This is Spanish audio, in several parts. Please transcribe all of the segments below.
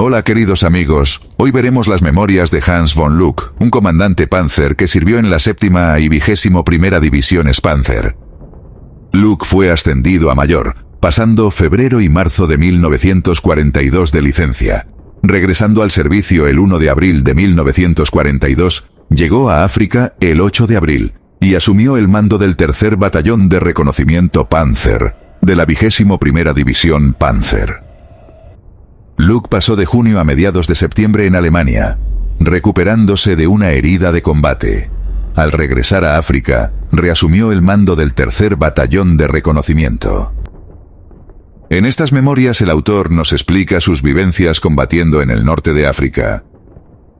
Hola queridos amigos, hoy veremos las memorias de Hans von Luck, un comandante Panzer que sirvió en la 7ª y 21ª Divisiones Panzer. Luck fue ascendido a mayor, pasando febrero y marzo de 1942 de licencia. Regresando al servicio el 1 de abril de 1942, llegó a África el 8 de abril, y asumió el mando del 3er Batallón de Reconocimiento Panzer, de la 21ª División Panzer. Luck pasó de junio a mediados de septiembre en Alemania, recuperándose de una herida de combate. Al regresar a África, reasumió el mando del 3er Batallón de Reconocimiento. En estas memorias el autor nos explica sus vivencias combatiendo en el norte de África.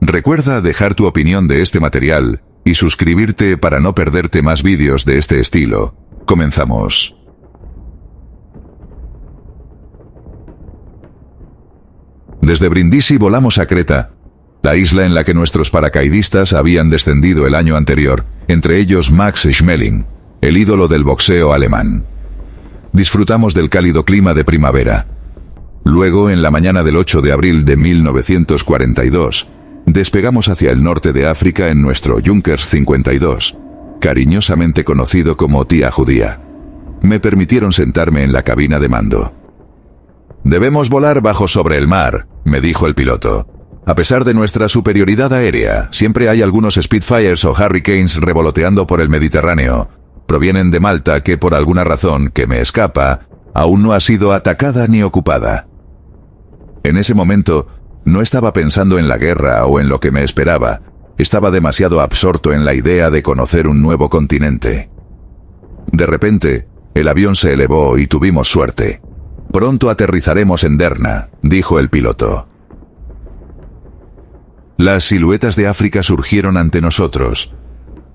Recuerda dejar tu opinión de este material y suscribirte para no perderte más vídeos de este estilo. Comenzamos. Desde Brindisi volamos a Creta, la isla en la que nuestros paracaidistas habían descendido el año anterior, entre ellos Max Schmeling, el ídolo del boxeo alemán. Disfrutamos del cálido clima de primavera. Luego, en la mañana del 8 de abril de 1942, despegamos hacia el norte de África en nuestro Junkers 52, cariñosamente conocido como Tía Judía. Me permitieron sentarme en la cabina de mando. «Debemos volar bajo sobre el mar», me dijo el piloto. «A pesar de nuestra superioridad aérea, siempre hay algunos Spitfires o Hurricanes revoloteando por el Mediterráneo. Provienen de Malta que por alguna razón que me escapa, aún no ha sido atacada ni ocupada». En ese momento, no estaba pensando en la guerra o en lo que me esperaba. Estaba demasiado absorto en la idea de conocer un nuevo continente. De repente, el avión se elevó y tuvimos suerte. «Pronto aterrizaremos en Derna», dijo el piloto. Las siluetas de África surgieron ante nosotros.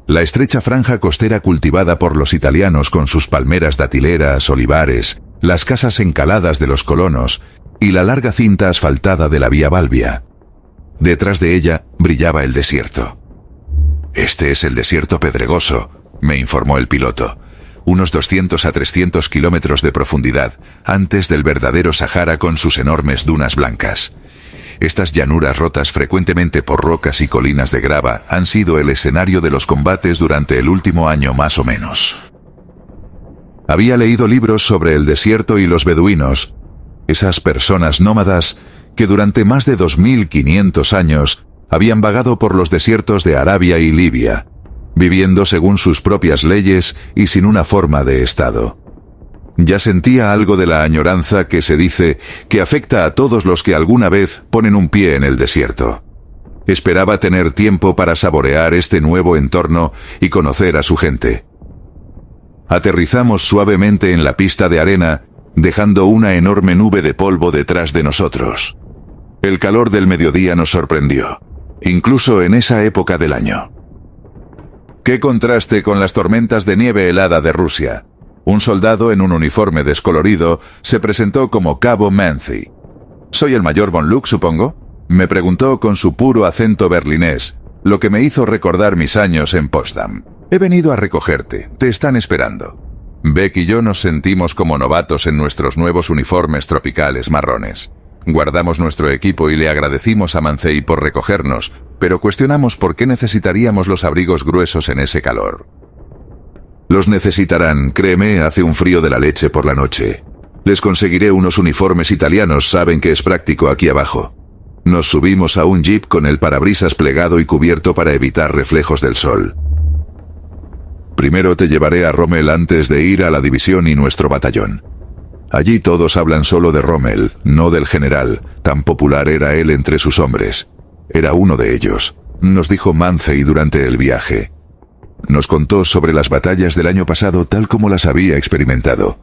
La estrecha franja costera cultivada por los italianos con sus palmeras datileras, olivares, las casas encaladas de los colonos y la larga cinta asfaltada de la Vía Balbia. Detrás de ella brillaba el desierto. «Este es el desierto pedregoso», me informó el piloto. «Unos 200 a 300 kilómetros de profundidad, antes del verdadero Sahara con sus enormes dunas blancas. Estas llanuras rotas frecuentemente por rocas y colinas de grava han sido el escenario de los combates durante el último año más o menos». Había leído libros sobre el desierto y los beduinos, esas personas nómadas que durante más de 2500 años habían vagado por los desiertos de Arabia y Libia, viviendo según sus propias leyes y sin una forma de Estado. Ya sentía algo de la añoranza que se dice que afecta a todos los que alguna vez ponen un pie en el desierto. Esperaba tener tiempo para saborear este nuevo entorno y conocer a su gente. Aterrizamos suavemente en la pista de arena, dejando una enorme nube de polvo detrás de nosotros. El calor del mediodía nos sorprendió, incluso en esa época del año. ¡Qué contraste con las tormentas de nieve helada de Rusia! Un soldado en un uniforme descolorido se presentó como Cabo Manzi. «¿Soy el mayor von Luck, supongo?», me preguntó con su puro acento berlinés, lo que me hizo recordar mis años en Potsdam. «He venido a recogerte, te están esperando». Beck y yo nos sentimos como novatos en nuestros nuevos uniformes tropicales marrones. Guardamos nuestro equipo y le agradecimos a Manzi por recogernos, pero cuestionamos por qué necesitaríamos los abrigos gruesos en ese calor. «Los necesitarán, créeme, hace un frío de la leche por la noche. Les conseguiré unos uniformes italianos, saben que es práctico aquí abajo». Nos subimos a un jeep con el parabrisas plegado y cubierto para evitar reflejos del sol. «Primero te llevaré a Rommel antes de ir a la división y nuestro batallón. Allí todos hablan solo de Rommel, no del general, tan popular era él entre sus hombres. Era uno de ellos», nos dijo Manzi durante el viaje. Nos contó sobre las batallas del año pasado tal como las había experimentado.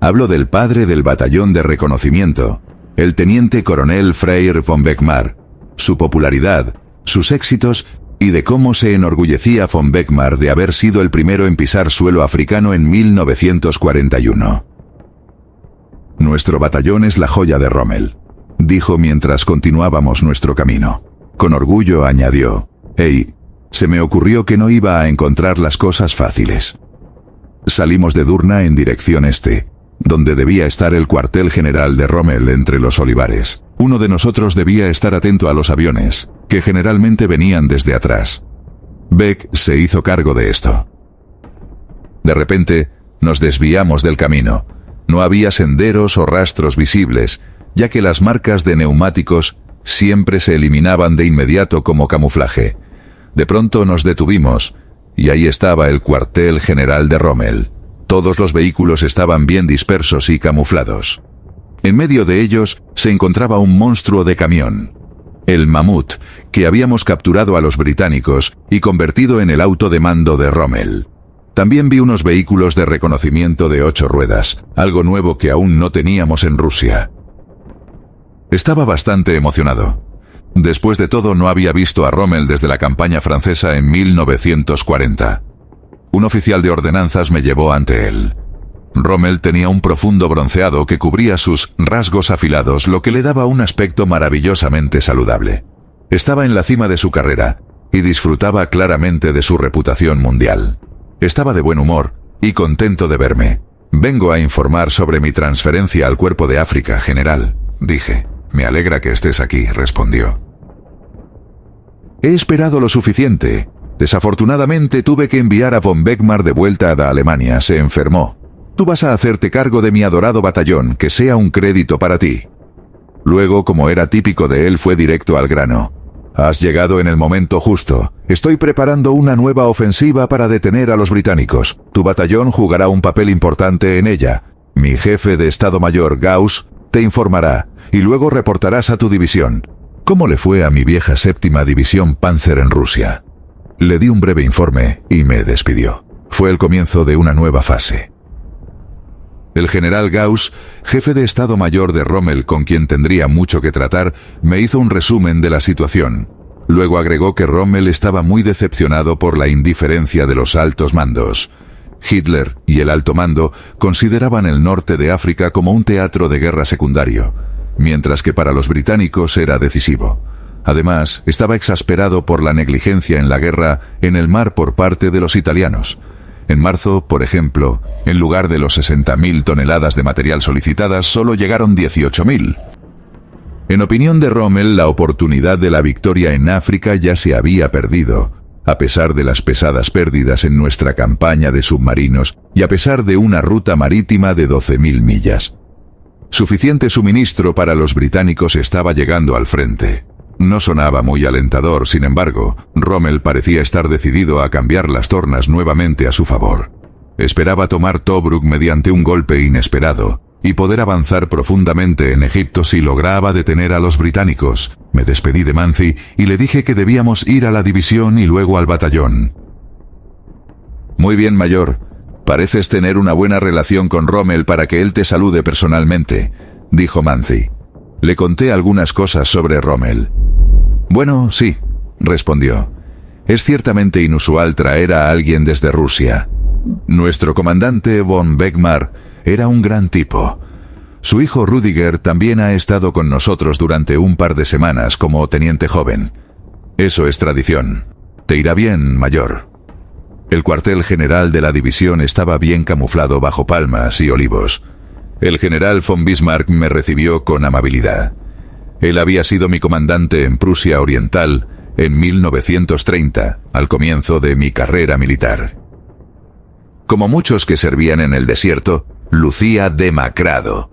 Hablo del padre del batallón de reconocimiento, el teniente coronel Freyr von Beckmar, su popularidad, sus éxitos y de cómo se enorgullecía von Beckmar de haber sido el primero en pisar suelo africano en 1941. «Nuestro batallón es la joya de Rommel», dijo mientras continuábamos nuestro camino. Con orgullo añadió: «Hey, se me ocurrió que no iba a encontrar las cosas fáciles». Salimos de Durna en dirección este, donde debía estar el cuartel general de Rommel entre los olivares. Uno de nosotros debía estar atento a los aviones, que generalmente venían desde atrás. Beck se hizo cargo de esto. De repente, nos desviamos del camino. No había senderos o rastros visibles, ya que las marcas de neumáticos siempre se eliminaban de inmediato como camuflaje. De pronto nos detuvimos, y ahí estaba el cuartel general de Rommel. Todos los vehículos estaban bien dispersos y camuflados. En medio de ellos se encontraba un monstruo de camión, el Mamut, que habíamos capturado a los británicos y convertido en el auto de mando de Rommel. También vi unos vehículos de reconocimiento de 8 ruedas, algo nuevo que aún no teníamos en Rusia. Estaba bastante emocionado. Después de todo, no había visto a Rommel desde la campaña francesa en 1940. Un oficial de ordenanzas me llevó ante él. Rommel tenía un profundo bronceado que cubría sus rasgos afilados, lo que le daba un aspecto maravillosamente saludable. Estaba en la cima de su carrera y disfrutaba claramente de su reputación mundial. Estaba de buen humor y contento de verme. «Vengo a informar sobre mi transferencia al Cuerpo de África, general», dije. «Me alegra que estés aquí», respondió. «He esperado lo suficiente. Desafortunadamente tuve que enviar a von Beckmar de vuelta a Alemania. Se enfermó. Tú vas a hacerte cargo de mi adorado batallón, que sea un crédito para ti». Luego, como era típico de él, fue directo al grano. «Has llegado en el momento justo. Estoy preparando una nueva ofensiva para detener a los británicos. Tu batallón jugará un papel importante en ella. Mi jefe de Estado Mayor, Gauss, te informará, y luego reportarás a tu división. ¿Cómo le fue a mi vieja 7ª División Panzer en Rusia?» Le di un breve informe y me despidió. Fue el comienzo de una nueva fase. El general Gauss, jefe de Estado Mayor de Rommel, con quien tendría mucho que tratar, me hizo un resumen de la situación. Luego agregó que Rommel estaba muy decepcionado por la indiferencia de los altos mandos. Hitler y el alto mando consideraban el norte de África como un teatro de guerra secundario, mientras que para los británicos era decisivo. Además, estaba exasperado por la negligencia en la guerra en el mar por parte de los italianos. En marzo, por ejemplo, en lugar de los 60.000 toneladas de material solicitadas, solo llegaron 18.000. En opinión de Rommel, la oportunidad de la victoria en África ya se había perdido, a pesar de las pesadas pérdidas en nuestra campaña de submarinos y a pesar de una ruta marítima de 12.000 millas. Suficiente suministro para los británicos estaba llegando al frente. No sonaba muy alentador, sin embargo, Rommel parecía estar decidido a cambiar las tornas nuevamente a su favor. Esperaba tomar Tobruk mediante un golpe inesperado y poder avanzar profundamente en Egipto si lograba detener a los británicos. Me despedí de Manzi y le dije que debíamos ir a la división y luego al batallón. «Muy bien, mayor. Pareces tener una buena relación con Rommel para que él te salude personalmente», dijo Manzi. Le conté algunas cosas sobre Rommel. «Bueno, sí», respondió. «Es ciertamente inusual traer a alguien desde Rusia. Nuestro comandante von Beckmar era un gran tipo. Su hijo Rüdiger también ha estado con nosotros durante un par de semanas como teniente joven. Eso es tradición. Te irá bien, mayor». El cuartel general de la división estaba bien camuflado bajo palmas y olivos. El general von Bismarck me recibió con amabilidad. Él había sido mi comandante en Prusia Oriental en 1930, al comienzo de mi carrera militar. Como muchos que servían en el desierto, lucía demacrado.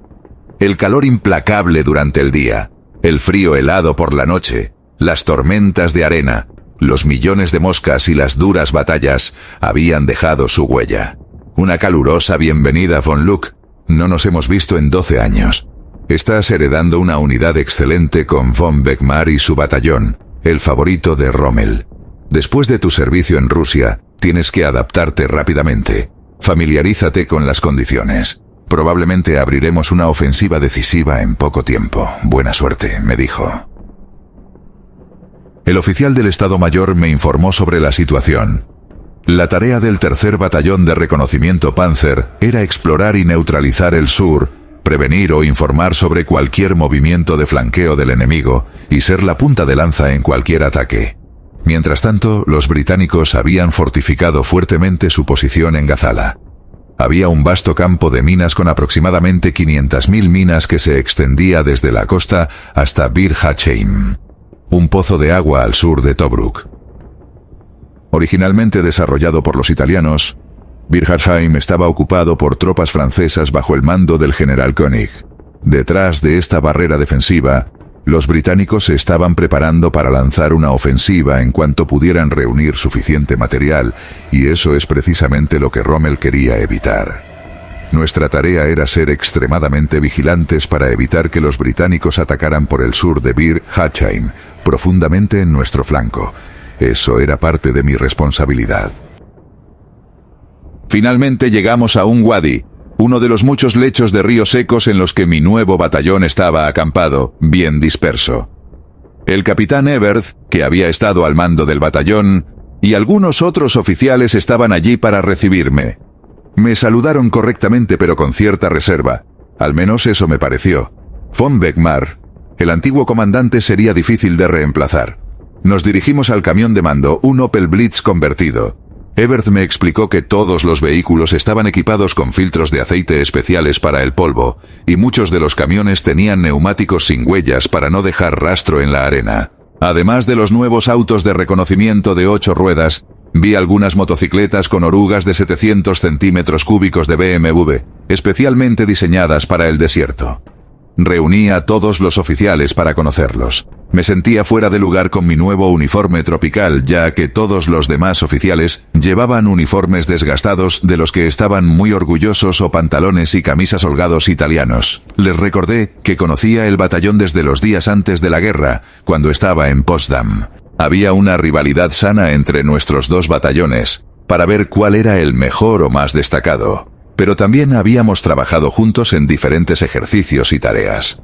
El calor implacable durante el día, el frío helado por la noche, las tormentas de arena, los millones de moscas y las duras batallas habían dejado su huella. Una calurosa bienvenida, von Luck. No nos hemos visto en 12 años. Estás heredando una unidad excelente con von Beckmar y su batallón, el favorito de Rommel. Después de tu servicio en Rusia, tienes que adaptarte rápidamente. Familiarízate con las condiciones. Probablemente abriremos una ofensiva decisiva en poco tiempo. Buena suerte, me dijo. El oficial del Estado Mayor me informó sobre la situación. La tarea del tercer batallón de reconocimiento Panzer era explorar y neutralizar el sur, prevenir o informar sobre cualquier movimiento de flanqueo del enemigo y ser la punta de lanza en cualquier ataque. Mientras tanto, los británicos habían fortificado fuertemente su posición en Gazala. Había un vasto campo de minas con aproximadamente 500.000 minas que se extendía desde la costa hasta Bir Hakeim, un pozo de agua al sur de Tobruk. Originalmente desarrollado por los italianos, Bir Hakeim estaba ocupado por tropas francesas bajo el mando del general Koenig. Detrás de esta barrera defensiva, los británicos se estaban preparando para lanzar una ofensiva en cuanto pudieran reunir suficiente material, y eso es precisamente lo que Rommel quería evitar. Nuestra tarea era ser extremadamente vigilantes para evitar que los británicos atacaran por el sur de Bir Hakeim, profundamente en nuestro flanco. Eso era parte de mi responsabilidad. Finalmente llegamos a un wadi, uno de los muchos lechos de ríos secos en los que mi nuevo batallón estaba acampado, bien disperso. El capitán Everth, que había estado al mando del batallón, y algunos otros oficiales estaban allí para recibirme. Me saludaron correctamente pero con cierta reserva, al menos eso me pareció. Von Beckmar, el antiguo comandante, sería difícil de reemplazar. Nos dirigimos al camión de mando, un Opel Blitz convertido. Everth me explicó que todos los vehículos estaban equipados con filtros de aceite especiales para el polvo, y muchos de los camiones tenían neumáticos sin huellas para no dejar rastro en la arena. Además de los nuevos autos de reconocimiento de 8 ruedas, vi algunas motocicletas con orugas de 700 centímetros cúbicos de BMW, especialmente diseñadas para el desierto. Reuní a todos los oficiales para conocerlos. Me sentía fuera de lugar con mi nuevo uniforme tropical, ya que todos los demás oficiales llevaban uniformes desgastados de los que estaban muy orgullosos o pantalones y camisas holgados italianos. Les recordé que conocía el batallón desde los días antes de la guerra, cuando estaba en Potsdam. Había una rivalidad sana entre nuestros dos batallones, para ver cuál era el mejor o más destacado. Pero también habíamos trabajado juntos en diferentes ejercicios y tareas.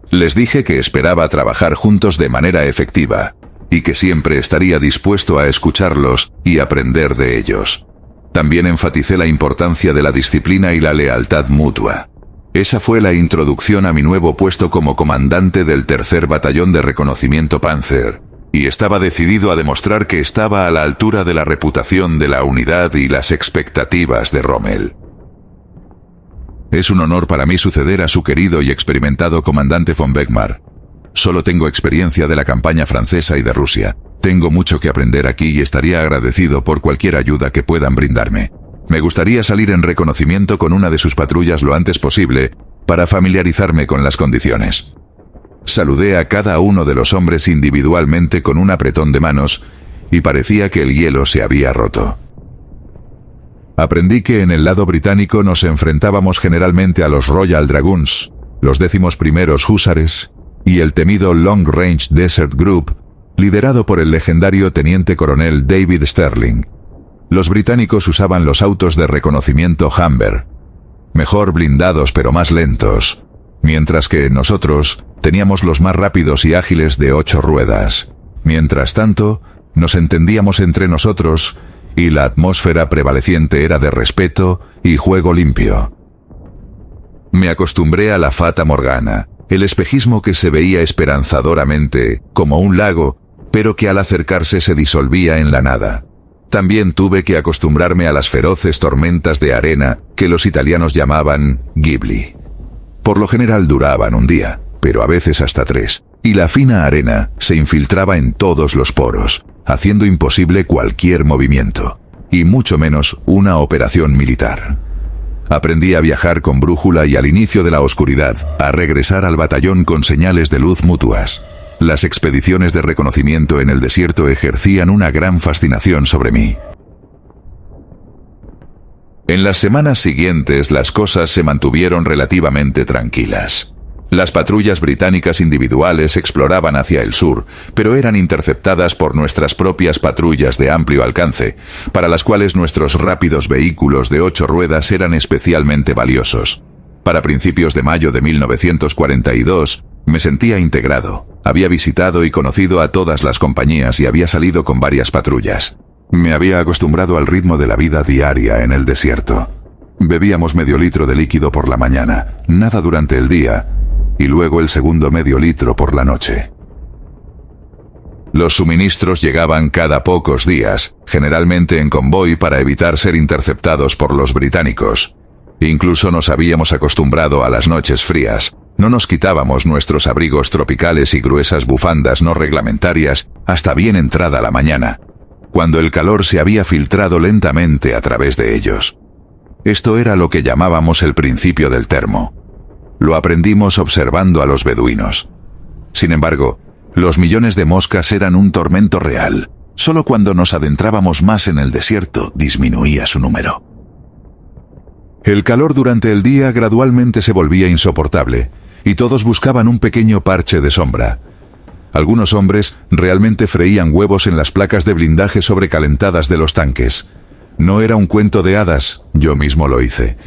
Les dije que esperaba trabajar juntos de manera efectiva, y que siempre estaría dispuesto a escucharlos y aprender de ellos. También enfaticé la importancia de la disciplina y la lealtad mutua. Esa fue la introducción a mi nuevo puesto como comandante del 3er Batallón de Reconocimiento Panzer, y estaba decidido a demostrar que estaba a la altura de la reputación de la unidad y las expectativas de Rommel. Es un honor para mí suceder a su querido y experimentado comandante von Beckmar. Solo tengo experiencia de la campaña francesa y de Rusia. Tengo mucho que aprender aquí y estaría agradecido por cualquier ayuda que puedan brindarme. Me gustaría salir en reconocimiento con una de sus patrullas lo antes posible, para familiarizarme con las condiciones. Saludé a cada uno de los hombres individualmente con un apretón de manos, y parecía que el hielo se había roto. Aprendí que en el lado británico nos enfrentábamos generalmente a los Royal Dragoons, los 11º Húsares, y el temido Long Range Desert Group, liderado por el legendario teniente coronel David Sterling. Los británicos usaban los autos de reconocimiento Humber, mejor blindados pero más lentos, mientras que nosotros teníamos los más rápidos y ágiles de 8 ruedas. Mientras tanto, nos entendíamos entre nosotros, y la atmósfera prevaleciente era de respeto y juego limpio. Me acostumbré a la Fata Morgana, el espejismo que se veía esperanzadoramente, como un lago, pero que al acercarse se disolvía en la nada. También tuve que acostumbrarme a las feroces tormentas de arena que los italianos llamaban Ghibli. Por lo general duraban un día, pero a veces hasta 3, y la fina arena se infiltraba en todos los poros, haciendo imposible cualquier movimiento, y mucho menos una operación militar. Aprendí a viajar con brújula y al inicio de la oscuridad, a regresar al batallón con señales de luz mutuas. Las expediciones de reconocimiento en el desierto ejercían una gran fascinación sobre mí. En las semanas siguientes las cosas se mantuvieron relativamente tranquilas. Las patrullas británicas individuales exploraban hacia el sur, pero eran interceptadas por nuestras propias patrullas de amplio alcance, para las cuales nuestros rápidos vehículos de 8 ruedas eran especialmente valiosos. Para principios de mayo de 1942, me sentía integrado. Había visitado y conocido a todas las compañías y había salido con varias patrullas. Me había acostumbrado al ritmo de la vida diaria en el desierto. Bebíamos medio litro de líquido por la mañana, nada durante el día, y luego el segundo medio litro por la noche. Los suministros llegaban cada pocos días, generalmente en convoy para evitar ser interceptados por los británicos. Incluso nos habíamos acostumbrado a las noches frías. No nos quitábamos nuestros abrigos tropicales y gruesas bufandas no reglamentarias hasta bien entrada la mañana, cuando el calor se había filtrado lentamente a través de ellos. Esto era lo que llamábamos el principio del termo. Lo aprendimos observando a los beduinos. Sin embargo, los millones de moscas eran un tormento real. Solo cuando nos adentrábamos más en el desierto disminuía su número. El calor durante el día gradualmente se volvía insoportable, y todos buscaban un pequeño parche de sombra. Algunos hombres realmente freían huevos en las placas de blindaje sobrecalentadas de los tanques. No era un cuento de hadas, yo mismo lo hice.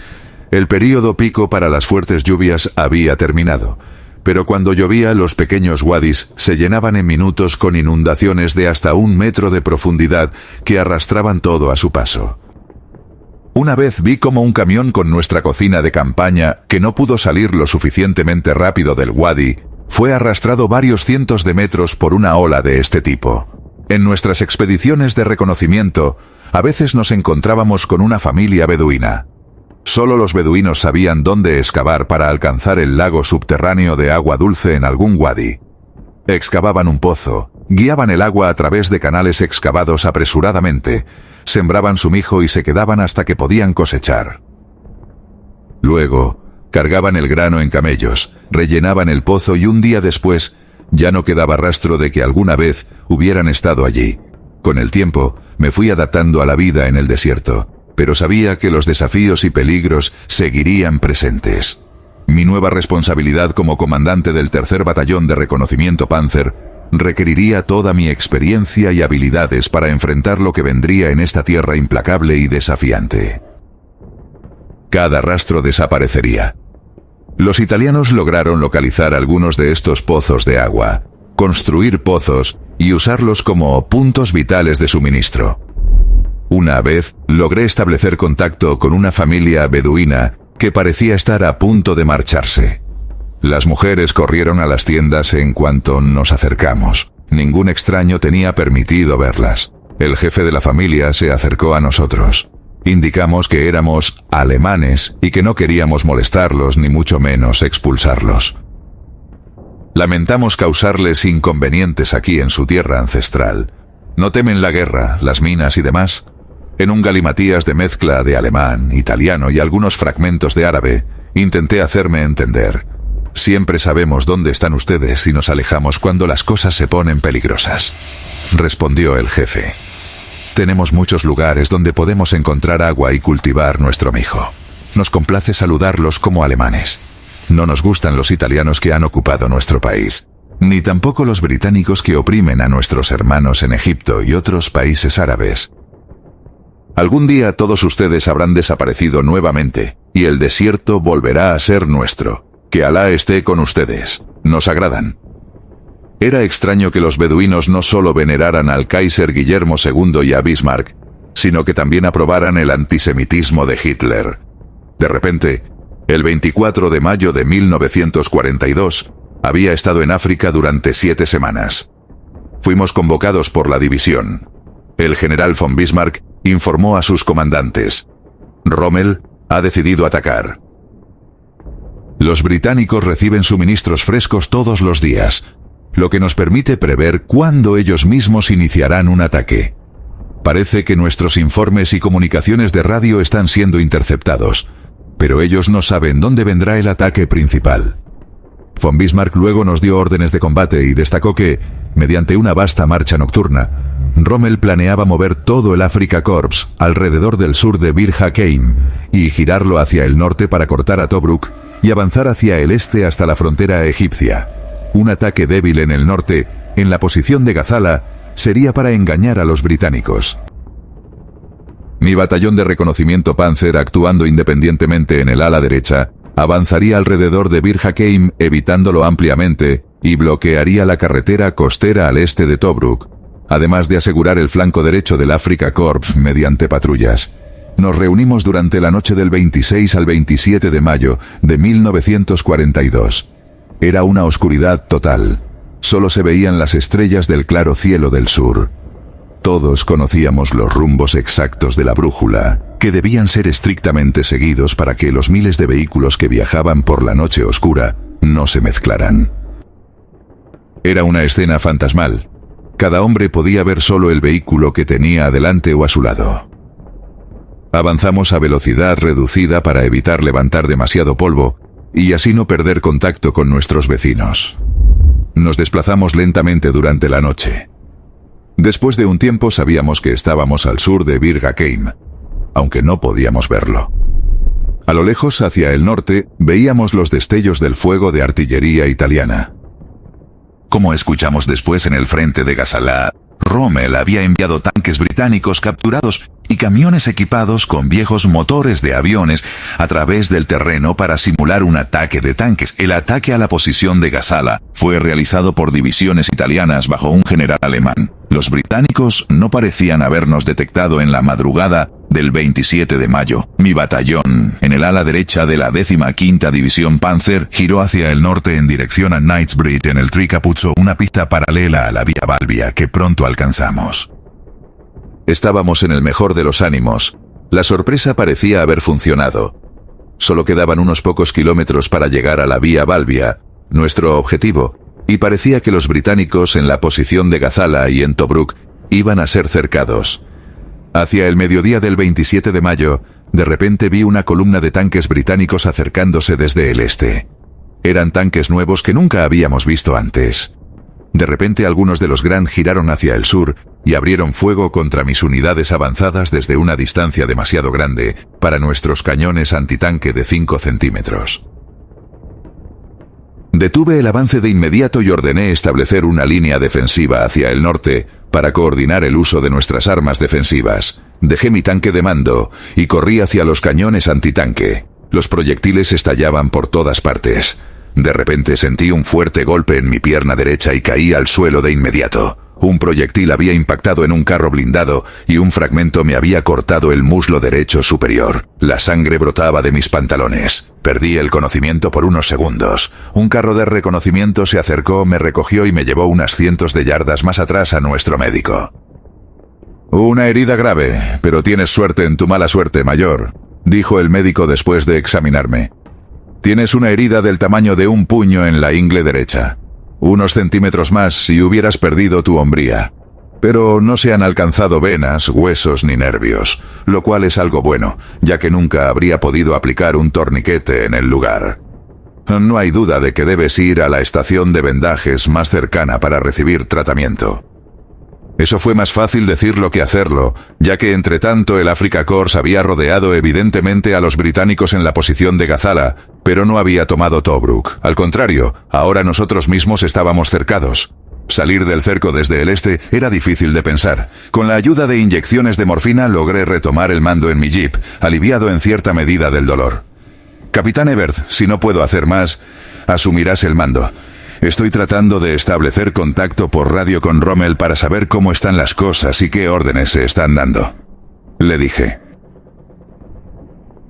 El período pico para las fuertes lluvias había terminado, pero cuando llovía los pequeños wadis se llenaban en minutos con inundaciones de hasta 1 metro de profundidad que arrastraban todo a su paso. Una vez vi como un camión con nuestra cocina de campaña, que no pudo salir lo suficientemente rápido del wadi, fue arrastrado varios cientos de metros por una ola de este tipo. En nuestras expediciones de reconocimiento, a veces nos encontrábamos con una familia beduina. Solo los beduinos sabían dónde excavar para alcanzar el lago subterráneo de agua dulce en algún wadi. Excavaban un pozo, guiaban el agua a través de canales excavados apresuradamente, sembraban su mijo y se quedaban hasta que podían cosechar. Luego, cargaban el grano en camellos, rellenaban el pozo y un día después, ya no quedaba rastro de que alguna vez hubieran estado allí. Con el tiempo, me fui adaptando a la vida en el desierto, pero sabía que los desafíos y peligros seguirían presentes. Mi nueva responsabilidad como comandante del 3er Batallón de Reconocimiento Panzer requeriría toda mi experiencia y habilidades para enfrentar lo que vendría en esta tierra implacable y desafiante. Cada rastro desaparecería. Los italianos lograron localizar algunos de estos pozos de agua, construir pozos y usarlos como puntos vitales de suministro. Una vez, logré establecer contacto con una familia beduina que parecía estar a punto de marcharse. Las mujeres corrieron a las tiendas en cuanto nos acercamos. Ningún extraño tenía permitido verlas. El jefe de la familia se acercó a nosotros. Indicamos que éramos alemanes y que no queríamos molestarlos ni mucho menos expulsarlos. Lamentamos causarles inconvenientes aquí en su tierra ancestral. ¿No temen la guerra, las minas y demás? En un galimatías de mezcla de alemán, italiano y algunos fragmentos de árabe, intenté hacerme entender. Siempre sabemos dónde están ustedes y nos alejamos cuando las cosas se ponen peligrosas, respondió el jefe. Tenemos muchos lugares donde podemos encontrar agua y cultivar nuestro mijo. Nos complace saludarlos como alemanes. No nos gustan los italianos que han ocupado nuestro país, ni tampoco los británicos que oprimen a nuestros hermanos en Egipto y otros países árabes. Algún día todos ustedes habrán desaparecido nuevamente, y el desierto volverá a ser nuestro. Que Alá esté con ustedes. Nos agradan. Era extraño que los beduinos no solo veneraran al Kaiser Guillermo II y a Bismarck, sino que también aprobaran el antisemitismo de Hitler. De repente, el 24 de mayo de 1942, había estado en África durante 7 semanas. Fuimos convocados por la división. El general von Bismarck informó a sus comandantes. Rommel ha decidido atacar. Los británicos reciben suministros frescos todos los días, lo que nos permite prever cuándo ellos mismos iniciarán un ataque. Parece que nuestros informes y comunicaciones de radio están siendo interceptados, pero ellos no saben dónde vendrá el ataque principal. Von Bismarck luego nos dio órdenes de combate y destacó que, mediante una vasta marcha nocturna, Rommel planeaba mover todo el Afrika Korps alrededor del sur de Bir Hakeim y girarlo hacia el norte para cortar a Tobruk y avanzar hacia el este hasta la frontera egipcia. Un ataque débil en el norte, en la posición de Gazala, sería para engañar a los británicos. Mi batallón de reconocimiento Panzer, actuando independientemente en el ala derecha, avanzaría alrededor de Bir Hakeim evitándolo ampliamente y bloquearía la carretera costera al este de Tobruk, además de asegurar el flanco derecho del Afrika Korps mediante patrullas. Nos reunimos durante la noche del 26 al 27 de mayo de 1942. Era una oscuridad total. Solo se veían las estrellas del claro cielo del sur. Todos conocíamos los rumbos exactos de la brújula, que debían ser estrictamente seguidos para que los miles de vehículos que viajaban por la noche oscura no se mezclaran. Era una escena fantasmal. Cada hombre podía ver solo el vehículo que tenía adelante o a su lado. Avanzamos a velocidad reducida para evitar levantar demasiado polvo y así no perder contacto con nuestros vecinos. Nos desplazamos lentamente durante la noche. Después de un tiempo sabíamos que estábamos al sur de Bir Hakeim, aunque no podíamos verlo. A lo lejos, hacia el norte, veíamos los destellos del fuego de artillería italiana. Como escuchamos después en el frente de Gazala, Rommel había enviado tanques británicos capturados y camiones equipados con viejos motores de aviones a través del terreno para simular un ataque de tanques. El ataque a la posición de Gazala fue realizado por divisiones italianas bajo un general alemán. Los británicos no parecían habernos detectado en la madrugada del 27 de mayo. Mi batallón, en el ala derecha de la 15ª División Panzer, giró hacia el norte en dirección a Knightsbridge en el Tricapuzzo, una pista paralela a la vía Balbia que pronto alcanzamos. Estábamos en el mejor de los ánimos. La sorpresa parecía haber funcionado. Solo quedaban unos pocos kilómetros para llegar a la vía Balbia, nuestro objetivo, y parecía que los británicos en la posición de Gazala y en Tobruk iban a ser cercados. Hacia el mediodía del 27 de mayo, de repente vi una columna de tanques británicos acercándose desde el este. Eran tanques nuevos que nunca habíamos visto antes. De repente algunos de los Grand giraron hacia el sur y abrieron fuego contra mis unidades avanzadas desde una distancia demasiado grande para nuestros cañones antitanque de 5 centímetros. Detuve el avance de inmediato y ordené establecer una línea defensiva hacia el norte para coordinar el uso de nuestras armas defensivas. Dejé mi tanque de mando y corrí hacia los cañones antitanque. Los proyectiles estallaban por todas partes. De repente sentí un fuerte golpe en mi pierna derecha y caí al suelo de inmediato. Un proyectil había impactado en un carro blindado y un fragmento me había cortado el muslo derecho superior. La sangre brotaba de mis pantalones. Perdí el conocimiento por unos segundos. Un carro de reconocimiento se acercó, me recogió y me llevó unas cientos de yardas más atrás a nuestro médico. «Una herida grave, pero tienes suerte en tu mala suerte, mayor», dijo el médico después de examinarme. «Tienes una herida del tamaño de un puño en la ingle derecha. Unos centímetros más y hubieras perdido tu hombría. Pero no se han alcanzado venas, huesos ni nervios, lo cual es algo bueno, ya que nunca habría podido aplicar un torniquete en el lugar. No hay duda de que debes ir a la estación de vendajes más cercana para recibir tratamiento». Eso fue más fácil decirlo que hacerlo, ya que entre tanto el Afrika Korps había rodeado evidentemente a los británicos en la posición de Gazala, pero no había tomado Tobruk. Al contrario, ahora nosotros mismos estábamos cercados. Salir del cerco desde el este era difícil de pensar. Con la ayuda de inyecciones de morfina logré retomar el mando en mi jeep, aliviado en cierta medida del dolor. «Capitán Ebert, si no puedo hacer más, asumirás el mando. Estoy tratando de establecer contacto por radio con Rommel para saber cómo están las cosas y qué órdenes se están dando», le dije.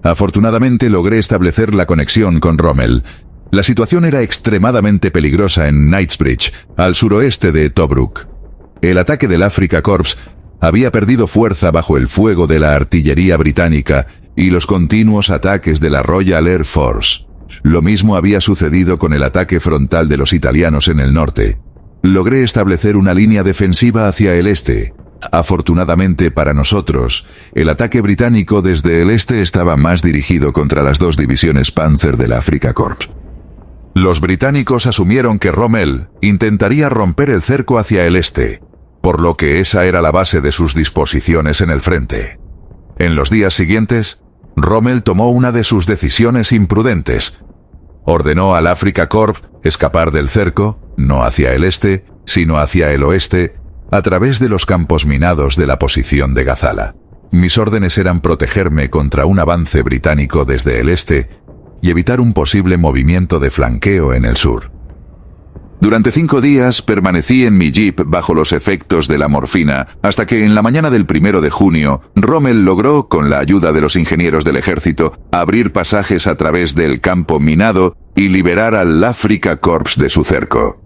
Afortunadamente logré establecer la conexión con Rommel. La situación era extremadamente peligrosa en Knightsbridge, al suroeste de Tobruk. El ataque del Afrika Korps había perdido fuerza bajo el fuego de la artillería británica y los continuos ataques de la Royal Air Force. Lo mismo había sucedido con el ataque frontal de los italianos en el norte. Logré establecer una línea defensiva hacia el este. Afortunadamente para nosotros, el ataque británico desde el este estaba más dirigido contra las 2 divisiones Panzer del Afrika Korps. Los británicos asumieron que Rommel intentaría romper el cerco hacia el este, por lo que esa era la base de sus disposiciones en el frente. En los días siguientes, Rommel tomó una de sus decisiones imprudentes. Ordenó al Afrika Korps escapar del cerco, no hacia el este, sino hacia el oeste, a través de los campos minados de la posición de Gazala. Mis órdenes eran protegerme contra un avance británico desde el este y evitar un posible movimiento de flanqueo en el sur. Durante 5 días permanecí en mi jeep bajo los efectos de la morfina, hasta que en la mañana del 1 de junio, Rommel logró, con la ayuda de los ingenieros del ejército, abrir pasajes a través del campo minado y liberar al Afrika Korps de su cerco.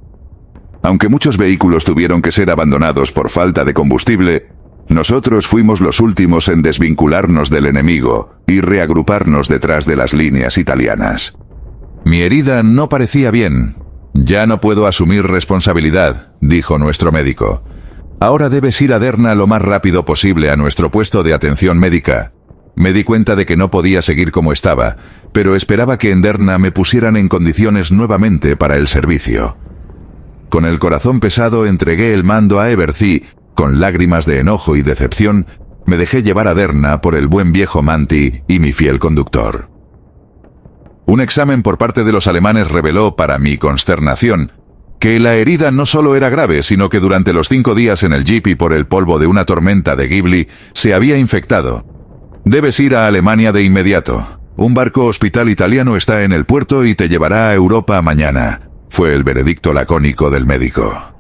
Aunque muchos vehículos tuvieron que ser abandonados por falta de combustible, nosotros fuimos los últimos en desvincularnos del enemigo y reagruparnos detrás de las líneas italianas. Mi herida no parecía bien. Ya no puedo asumir responsabilidad, dijo nuestro médico. Ahora debes ir a Derna lo más rápido posible a nuestro puesto de atención médica. Me di cuenta de que no podía seguir como estaba, pero esperaba que en Derna me pusieran en condiciones nuevamente para el servicio. Con el corazón pesado entregué el mando a Evercy. Con lágrimas de enojo y decepción, me dejé llevar a Derna por el buen viejo Manti y mi fiel conductor. Un examen por parte de los alemanes reveló, para mi consternación, que la herida no solo era grave, sino que durante los 5 días en el jeep y por el polvo de una tormenta de Ghibli, se había infectado. Debes ir a Alemania de inmediato. Un barco hospital italiano está en el puerto y te llevará a Europa mañana, fue el veredicto lacónico del médico.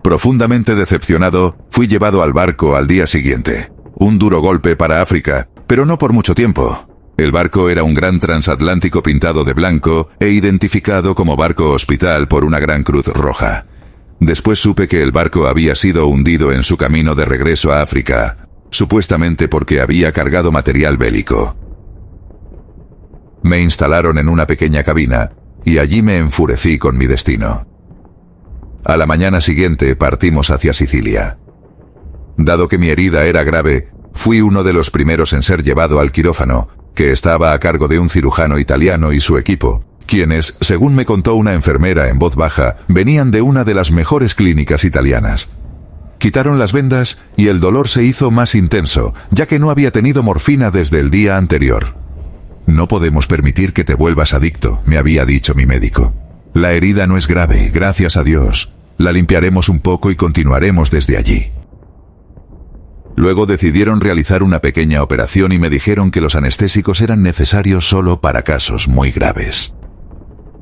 Profundamente decepcionado, fui llevado al barco al día siguiente. Un duro golpe para África, pero no por mucho tiempo. El barco era un gran transatlántico pintado de blanco e identificado como barco hospital por una gran cruz roja. Después supe que el barco había sido hundido en su camino de regreso a África, supuestamente porque había cargado material bélico. Me instalaron en una pequeña cabina, y allí me enfurecí con mi destino. A la mañana siguiente partimos hacia Sicilia. Dado que mi herida era grave, fui uno de los primeros en ser llevado al quirófano, que estaba a cargo de un cirujano italiano y su equipo, quienes, según me contó una enfermera en voz baja, venían de una de las mejores clínicas italianas. Quitaron las vendas y el dolor se hizo más intenso, ya que no había tenido morfina desde el día anterior. No podemos permitir que te vuelvas adicto, me había dicho mi médico. La herida no es grave, gracias a Dios. La limpiaremos un poco y continuaremos desde allí. Luego decidieron realizar una pequeña operación y me dijeron que los anestésicos eran necesarios solo para casos muy graves.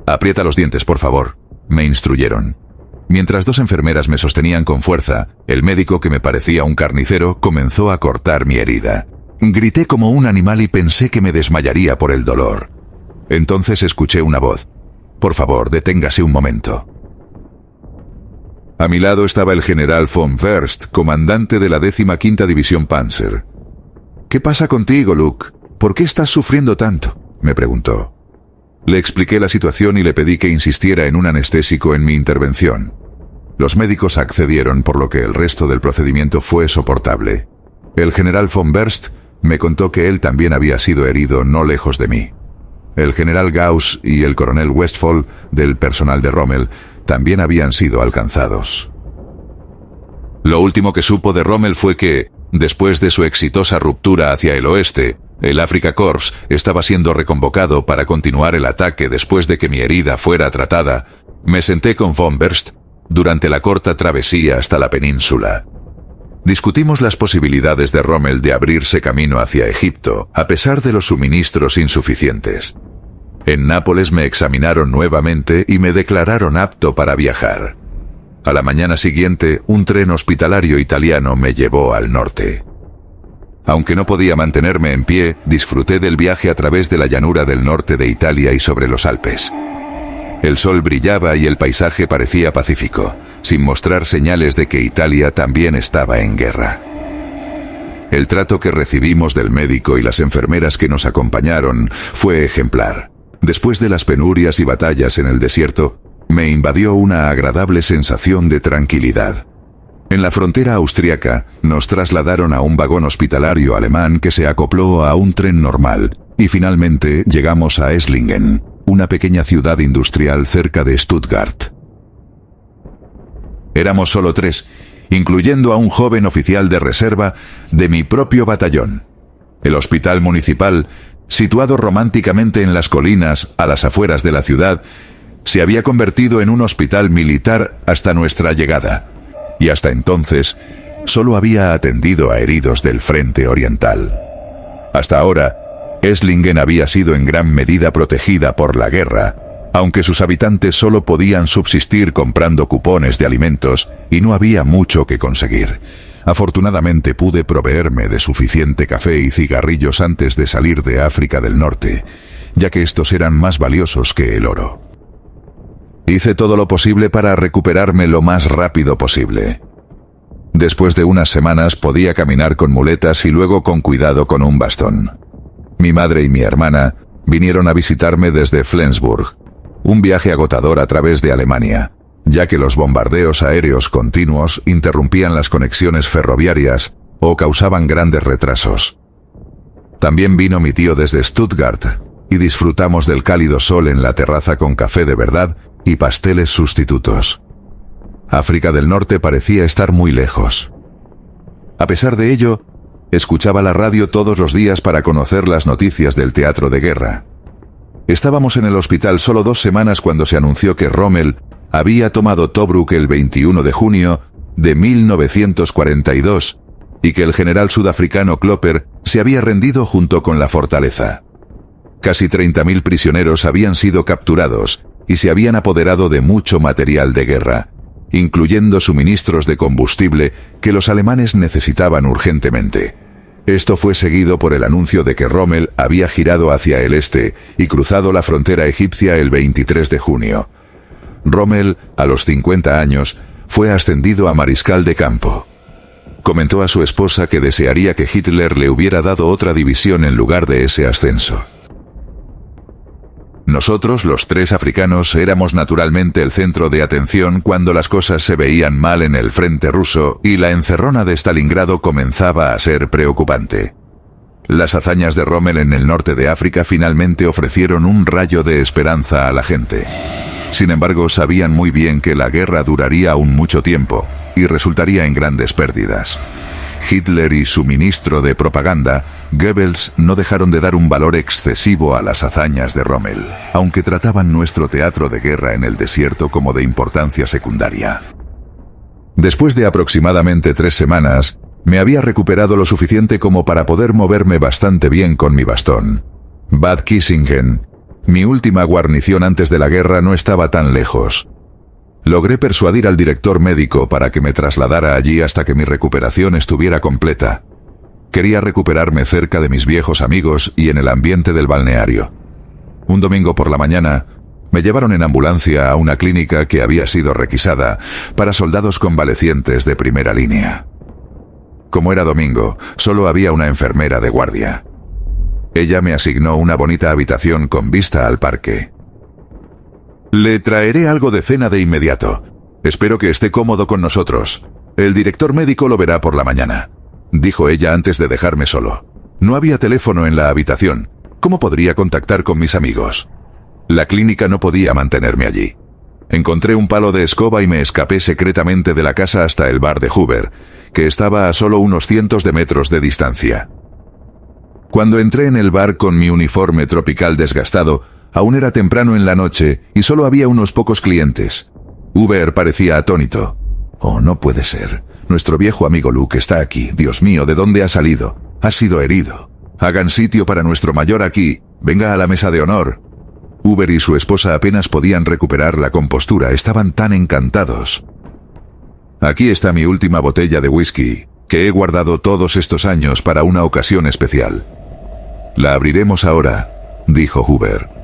Aprieta los dientes, por favor, me instruyeron. Mientras 2 enfermeras me sostenían con fuerza, el médico, que me parecía un carnicero, comenzó a cortar mi herida. Grité como un animal y pensé que me desmayaría por el dolor. Entonces escuché una voz. Por favor, deténgase un momento. A mi lado estaba el general von Verst, comandante de la 15ª División Panzer. ¿Qué pasa contigo, Luke? ¿Por qué estás sufriendo tanto?, me preguntó. Le expliqué la situación y le pedí que insistiera en un anestésico en mi intervención. Los médicos accedieron, por lo que el resto del procedimiento fue soportable. El general von Verst me contó que él también había sido herido no lejos de mí. El general Gauss y el coronel Westphal, del personal de Rommel, también habían sido alcanzados. Lo último que supo de Rommel fue que, después de su exitosa ruptura hacia el oeste, el Afrika Korps estaba siendo reconvocado para continuar el ataque después de que mi herida fuera tratada. Me senté con von Verst durante la corta travesía hasta la península. Discutimos las posibilidades de Rommel de abrirse camino hacia Egipto, a pesar de los suministros insuficientes. En Nápoles me examinaron nuevamente y me declararon apto para viajar. A la mañana siguiente, un tren hospitalario italiano me llevó al norte. Aunque no podía mantenerme en pie, disfruté del viaje a través de la llanura del norte de Italia y sobre los Alpes. El sol brillaba y el paisaje parecía pacífico, sin mostrar señales de que Italia también estaba en guerra. El trato que recibimos del médico y las enfermeras que nos acompañaron fue ejemplar. Después de las penurias y batallas en el desierto, me invadió una agradable sensación de tranquilidad. En la frontera austriaca, nos trasladaron a un vagón hospitalario alemán que se acopló a un tren normal, y finalmente llegamos a Esslingen, una pequeña ciudad industrial cerca de Stuttgart. Éramos solo 3, incluyendo a un joven oficial de reserva de mi propio batallón. El hospital municipal, situado románticamente en las colinas a las afueras de la ciudad, se había convertido en un hospital militar hasta nuestra llegada, y hasta entonces solo había atendido a heridos del frente oriental. Hasta ahora, Esslingen había sido en gran medida protegida por la guerra, aunque sus habitantes solo podían subsistir comprando cupones de alimentos y no había mucho que conseguir. Afortunadamente pude proveerme de suficiente café y cigarrillos antes de salir de África del Norte, ya que estos eran más valiosos que el oro. Hice todo lo posible para recuperarme lo más rápido posible. Después de unas semanas podía caminar con muletas y luego con cuidado con un bastón. Mi madre y mi hermana vinieron a visitarme desde Flensburg, un viaje agotador a través de Alemania, ya que los bombardeos aéreos continuos interrumpían las conexiones ferroviarias o causaban grandes retrasos. También vino mi tío desde Stuttgart, y disfrutamos del cálido sol en la terraza con café de verdad y pasteles sustitutos. África del Norte parecía estar muy lejos. A pesar de ello, escuchaba la radio todos los días para conocer las noticias del teatro de guerra. Estábamos en el hospital solo 2 semanas cuando se anunció que Rommel había tomado Tobruk el 21 de junio de 1942 y que el general sudafricano Klopper se había rendido junto con la fortaleza. Casi 30.000 prisioneros habían sido capturados y se habían apoderado de mucho material de guerra, incluyendo suministros de combustible que los alemanes necesitaban urgentemente. Esto fue seguido por el anuncio de que Rommel había girado hacia el este y cruzado la frontera egipcia el 23 de junio. Rommel, a los 50 años, fue ascendido a mariscal de campo. Comentó a su esposa que desearía que Hitler le hubiera dado otra división en lugar de ese ascenso. Nosotros, los 3 africanos, éramos naturalmente el centro de atención cuando las cosas se veían mal en el frente ruso y la encerrona de Stalingrado comenzaba a ser preocupante. Las hazañas de Rommel en el norte de África finalmente ofrecieron un rayo de esperanza a la gente. Sin embargo, sabían muy bien que la guerra duraría aún mucho tiempo y resultaría en grandes pérdidas. Hitler y su ministro de propaganda, Goebbels, no dejaron de dar un valor excesivo a las hazañas de Rommel, aunque trataban nuestro teatro de guerra en el desierto como de importancia secundaria. Después de aproximadamente 3 semanas, me había recuperado lo suficiente como para poder moverme bastante bien con mi bastón. Bad Kissingen, mi última guarnición antes de la guerra, no estaba tan lejos. Logré persuadir al director médico para que me trasladara allí hasta que mi recuperación estuviera completa. Quería recuperarme cerca de mis viejos amigos y en el ambiente del balneario. Un domingo por la mañana, me llevaron en ambulancia a una clínica que había sido requisada para soldados convalecientes de primera línea. Como era domingo, solo había una enfermera de guardia. Ella me asignó una bonita habitación con vista al parque. «Le traeré algo de cena de inmediato. Espero que esté cómodo con nosotros. El director médico lo verá por la mañana», dijo ella antes de dejarme solo. No había teléfono en la habitación. ¿Cómo podría contactar con mis amigos? La clínica no podía mantenerme allí. Encontré un palo de escoba y me escapé secretamente de la casa hasta el bar de Hoover, que estaba a solo unos cientos de metros de distancia. Cuando entré en el bar con mi uniforme tropical desgastado, aún era temprano en la noche y solo había unos pocos clientes. Hoover parecía atónito. «Oh, no puede ser. Nuestro viejo amigo Luke está aquí. Dios mío, ¿de dónde ha salido? Ha sido herido. Hagan sitio para nuestro mayor aquí. Venga a la mesa de honor». Hoover y su esposa apenas podían recuperar la compostura. Estaban tan encantados. «Aquí está mi última botella de whisky, que he guardado todos estos años para una ocasión especial. La abriremos ahora», dijo Hoover.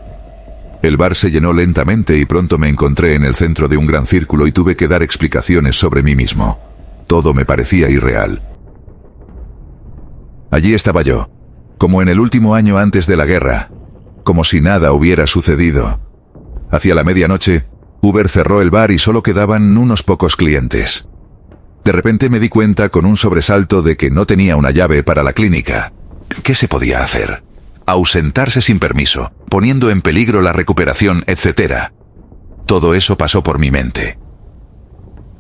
El bar se llenó lentamente y pronto me encontré en el centro de un gran círculo y tuve que dar explicaciones sobre mí mismo. Todo me parecía irreal. Allí estaba yo, como en el último año antes de la guerra, como si nada hubiera sucedido. Hacia la medianoche, Hoover cerró el bar y solo quedaban unos pocos clientes. De repente me di cuenta con un sobresalto de que no tenía una llave para la clínica. ¿Qué se podía hacer? Ausentarse sin permiso, poniendo en peligro la recuperación, etc. Todo eso pasó por mi mente.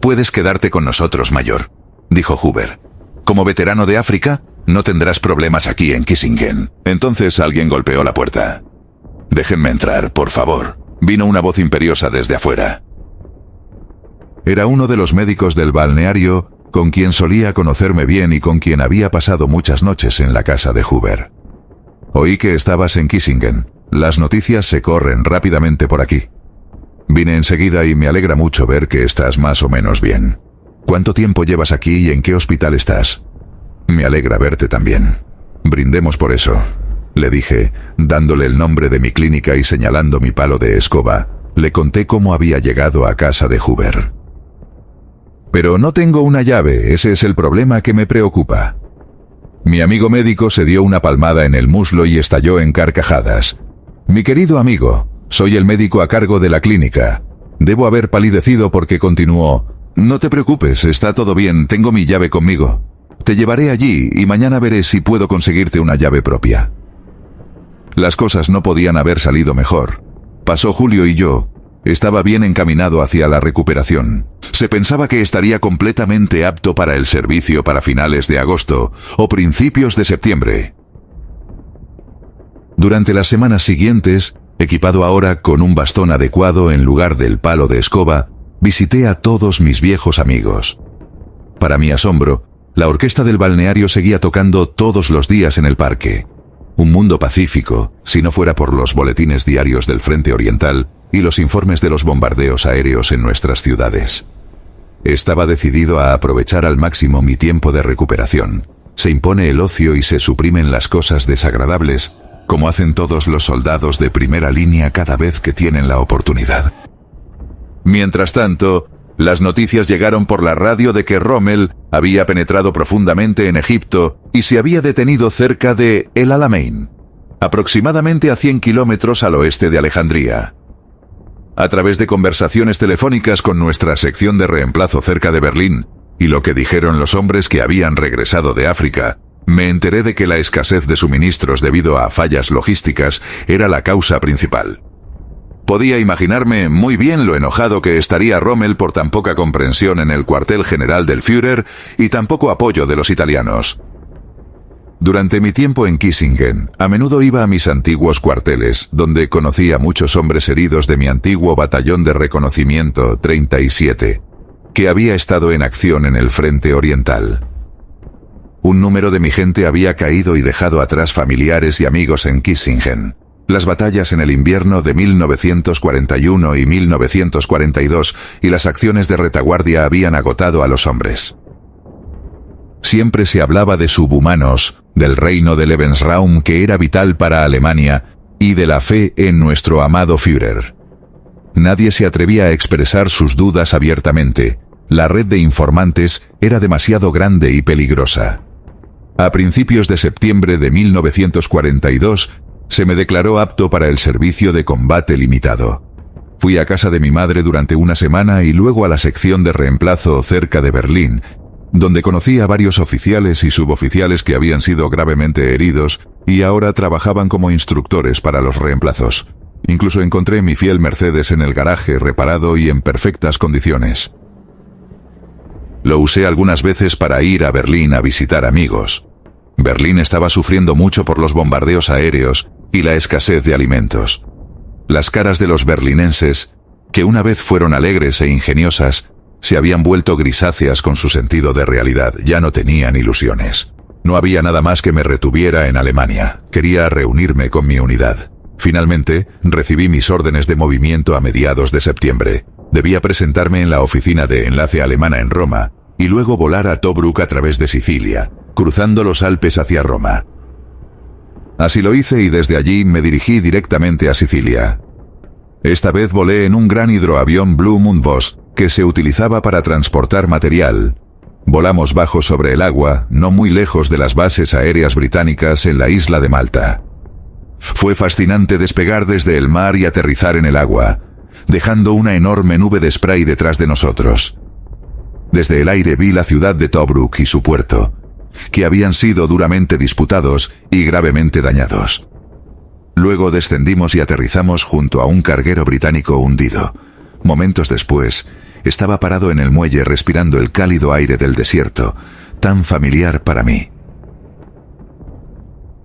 «Puedes quedarte con nosotros, mayor», dijo Hoover. «Como veterano de África, no tendrás problemas aquí en Kissingen». Entonces alguien golpeó la puerta. «Déjenme entrar, por favor», vino una voz imperiosa desde afuera. Era uno de los médicos del balneario, con quien solía conocerme bien y con quien había pasado muchas noches en la casa de Hoover. «Oí que estabas en Kissingen. Las noticias se corren rápidamente por aquí. Vine enseguida y me alegra mucho ver que estás más o menos bien. ¿Cuánto tiempo llevas aquí y en qué hospital estás?» «Me alegra verte también. Brindemos por eso», le dije, dándole el nombre de mi clínica y señalando mi palo de escoba, Le conté cómo había llegado a casa de Hoover. Pero no tengo una llave, ese es el problema que me preocupa. Mi amigo médico se dio una palmada en el muslo y estalló en carcajadas. Mi querido amigo, soy el médico a cargo de la clínica. Debo haber palidecido porque continuó. No te preocupes, está todo bien, tengo mi llave conmigo. Te llevaré allí y mañana veré si puedo conseguirte una llave propia. Las cosas no podían haber salido mejor. Pasó julio y yo estaba bien encaminado hacia la recuperación. Se pensaba que estaría completamente apto para el servicio para finales de agosto o principios de septiembre. Durante las semanas siguientes, equipado ahora con un bastón adecuado en lugar del palo de escoba, visité a todos mis viejos amigos. Para mi asombro, la orquesta del balneario seguía tocando todos los días en el parque. Un mundo pacífico, si no fuera por los boletines diarios del Frente Oriental y los informes de los bombardeos aéreos en nuestras ciudades. Estaba decidido a aprovechar al máximo mi tiempo de recuperación. Se impone el ocio y se suprimen las cosas desagradables, como hacen todos los soldados de primera línea cada vez que tienen la oportunidad. Mientras tanto, las noticias llegaron por la radio de que Rommel había penetrado profundamente en Egipto y se había detenido cerca de El Alamein, aproximadamente a 100 kilómetros al oeste de Alejandría. A través de conversaciones telefónicas con nuestra sección de reemplazo cerca de Berlín, y lo que dijeron los hombres que habían regresado de África, me enteré de que la escasez de suministros debido a fallas logísticas era la causa principal. Podía imaginarme muy bien lo enojado que estaría Rommel por tan poca comprensión en el cuartel general del Führer y tan poco apoyo de los italianos. Durante mi tiempo en Kissingen, a menudo iba a mis antiguos cuarteles, donde conocí a muchos hombres heridos de mi antiguo batallón de reconocimiento 37, que había estado en acción en el Frente Oriental. Un número de mi gente había caído y dejado atrás familiares y amigos en Kissingen. Las batallas en el invierno de 1941 y 1942 y las acciones de retaguardia habían agotado a los hombres. Siempre se hablaba de subhumanos, del reino de Lebensraum que era vital para Alemania, y de la fe en nuestro amado Führer. Nadie se atrevía a expresar sus dudas abiertamente. La red de informantes era demasiado grande y peligrosa. A principios de septiembre de 1942, se me declaró apto para el servicio de combate limitado. Fui a casa de mi madre durante una semana y luego a la sección de reemplazo cerca de Berlín, donde conocí a varios oficiales y suboficiales que habían sido gravemente heridos y ahora trabajaban como instructores para los reemplazos. Incluso encontré mi fiel Mercedes en el garaje reparado y en perfectas condiciones. Lo usé algunas veces para ir a Berlín a visitar amigos. Berlín estaba sufriendo mucho por los bombardeos aéreos y la escasez de alimentos. Las caras de los berlinenses, que una vez fueron alegres e ingeniosas, se habían vuelto grisáceas con su sentido de realidad, ya no tenían ilusiones. No había nada más que me retuviera en Alemania. Quería reunirme con mi unidad. Finalmente, recibí mis órdenes de movimiento a mediados de septiembre. Debía presentarme en la oficina de enlace alemana en Roma, y luego volar a Tobruk a través de Sicilia, cruzando los Alpes hacia Roma. Así lo hice y desde allí me dirigí directamente a Sicilia. Esta vez volé en un gran hidroavión Blue Moon Boss, que se utilizaba para transportar material. Volamos bajo sobre el agua, no muy lejos de las bases aéreas británicas en la isla de Malta. Fue fascinante despegar desde el mar y aterrizar en el agua, dejando una enorme nube de spray detrás de nosotros. Desde el aire vi la ciudad de Tobruk y su puerto, que habían sido duramente disputados y gravemente dañados. Luego descendimos y aterrizamos junto a un carguero británico hundido. Momentos después, estaba parado en el muelle respirando el cálido aire del desierto, tan familiar para mí.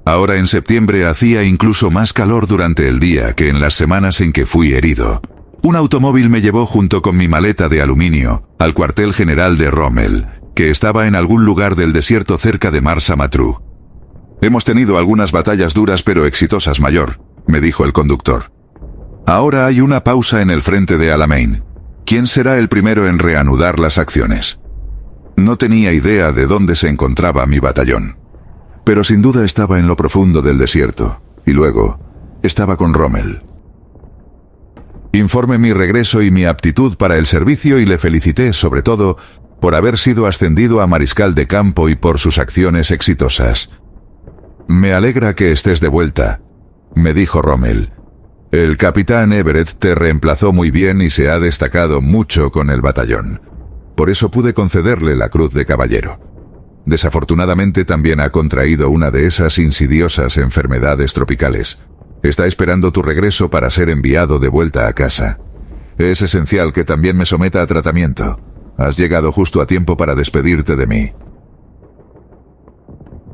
Ahora en septiembre hacía incluso más calor durante el día que en las semanas en que fui herido. Un automóvil me llevó junto con mi maleta de aluminio al cuartel general de Rommel, que estaba en algún lugar del desierto cerca de Marsa Matruh. «Hemos tenido algunas batallas duras pero exitosas, mayor», me dijo el conductor. «Ahora hay una pausa en el frente de Alamein. ¿Quién será el primero en reanudar las acciones?» No tenía idea de dónde se encontraba mi batallón, pero sin duda estaba en lo profundo del desierto, y luego estaba con Rommel. Informé mi regreso y mi aptitud para el servicio y le felicité, sobre todo, por haber sido ascendido a mariscal de campo y por sus acciones exitosas. «Me alegra que estés de vuelta», me dijo Rommel. «El capitán Everett te reemplazó muy bien y se ha destacado mucho con el batallón. Por eso pude concederle la Cruz de Caballero. Desafortunadamente también ha contraído una de esas insidiosas enfermedades tropicales. Está esperando tu regreso para ser enviado de vuelta a casa. Es esencial que también me someta a tratamiento. Has llegado justo a tiempo para despedirte de mí.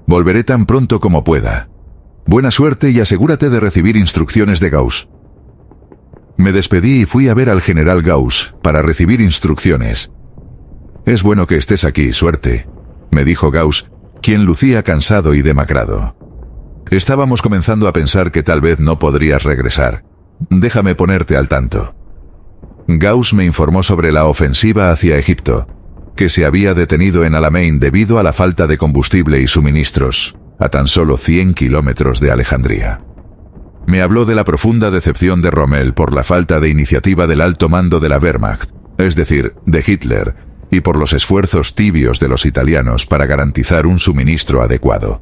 Volveré tan pronto como pueda. Buena suerte y asegúrate de recibir instrucciones de Gauss». Me despedí y fui a ver al general Gauss para recibir instrucciones. «Es bueno que estés aquí, suerte», me dijo Gauss, quien lucía cansado y demacrado. «Estábamos comenzando a pensar que tal vez no podrías regresar. Déjame ponerte al tanto». Gauss me informó sobre la ofensiva hacia Egipto, que se había detenido en Alamein debido a la falta de combustible y suministros, a tan solo 100 kilómetros de Alejandría. Me habló de la profunda decepción de Rommel por la falta de iniciativa del alto mando de la Wehrmacht, es decir, de Hitler, y por los esfuerzos tibios de los italianos para garantizar un suministro adecuado.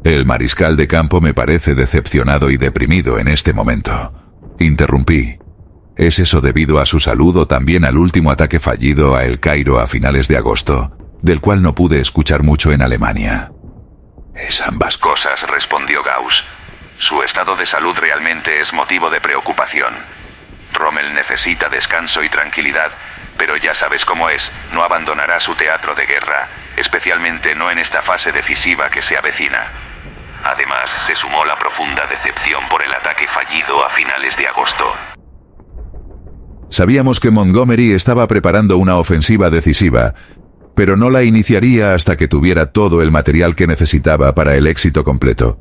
«El mariscal de campo me parece decepcionado y deprimido en este momento», interrumpí. «¿Es eso debido a su salud o también al último ataque fallido a El Cairo a finales de agosto, del cual no pude escuchar mucho en Alemania?» «Es ambas cosas», respondió Gauss. «Su estado de salud realmente es motivo de preocupación. Rommel necesita descanso y tranquilidad, pero ya sabes cómo es, no abandonará su teatro de guerra, especialmente no en esta fase decisiva que se avecina». Además, se sumó la profunda decepción por el ataque fallido a finales de agosto. Sabíamos que Montgomery estaba preparando una ofensiva decisiva, pero no la iniciaría hasta que tuviera todo el material que necesitaba para el éxito completo.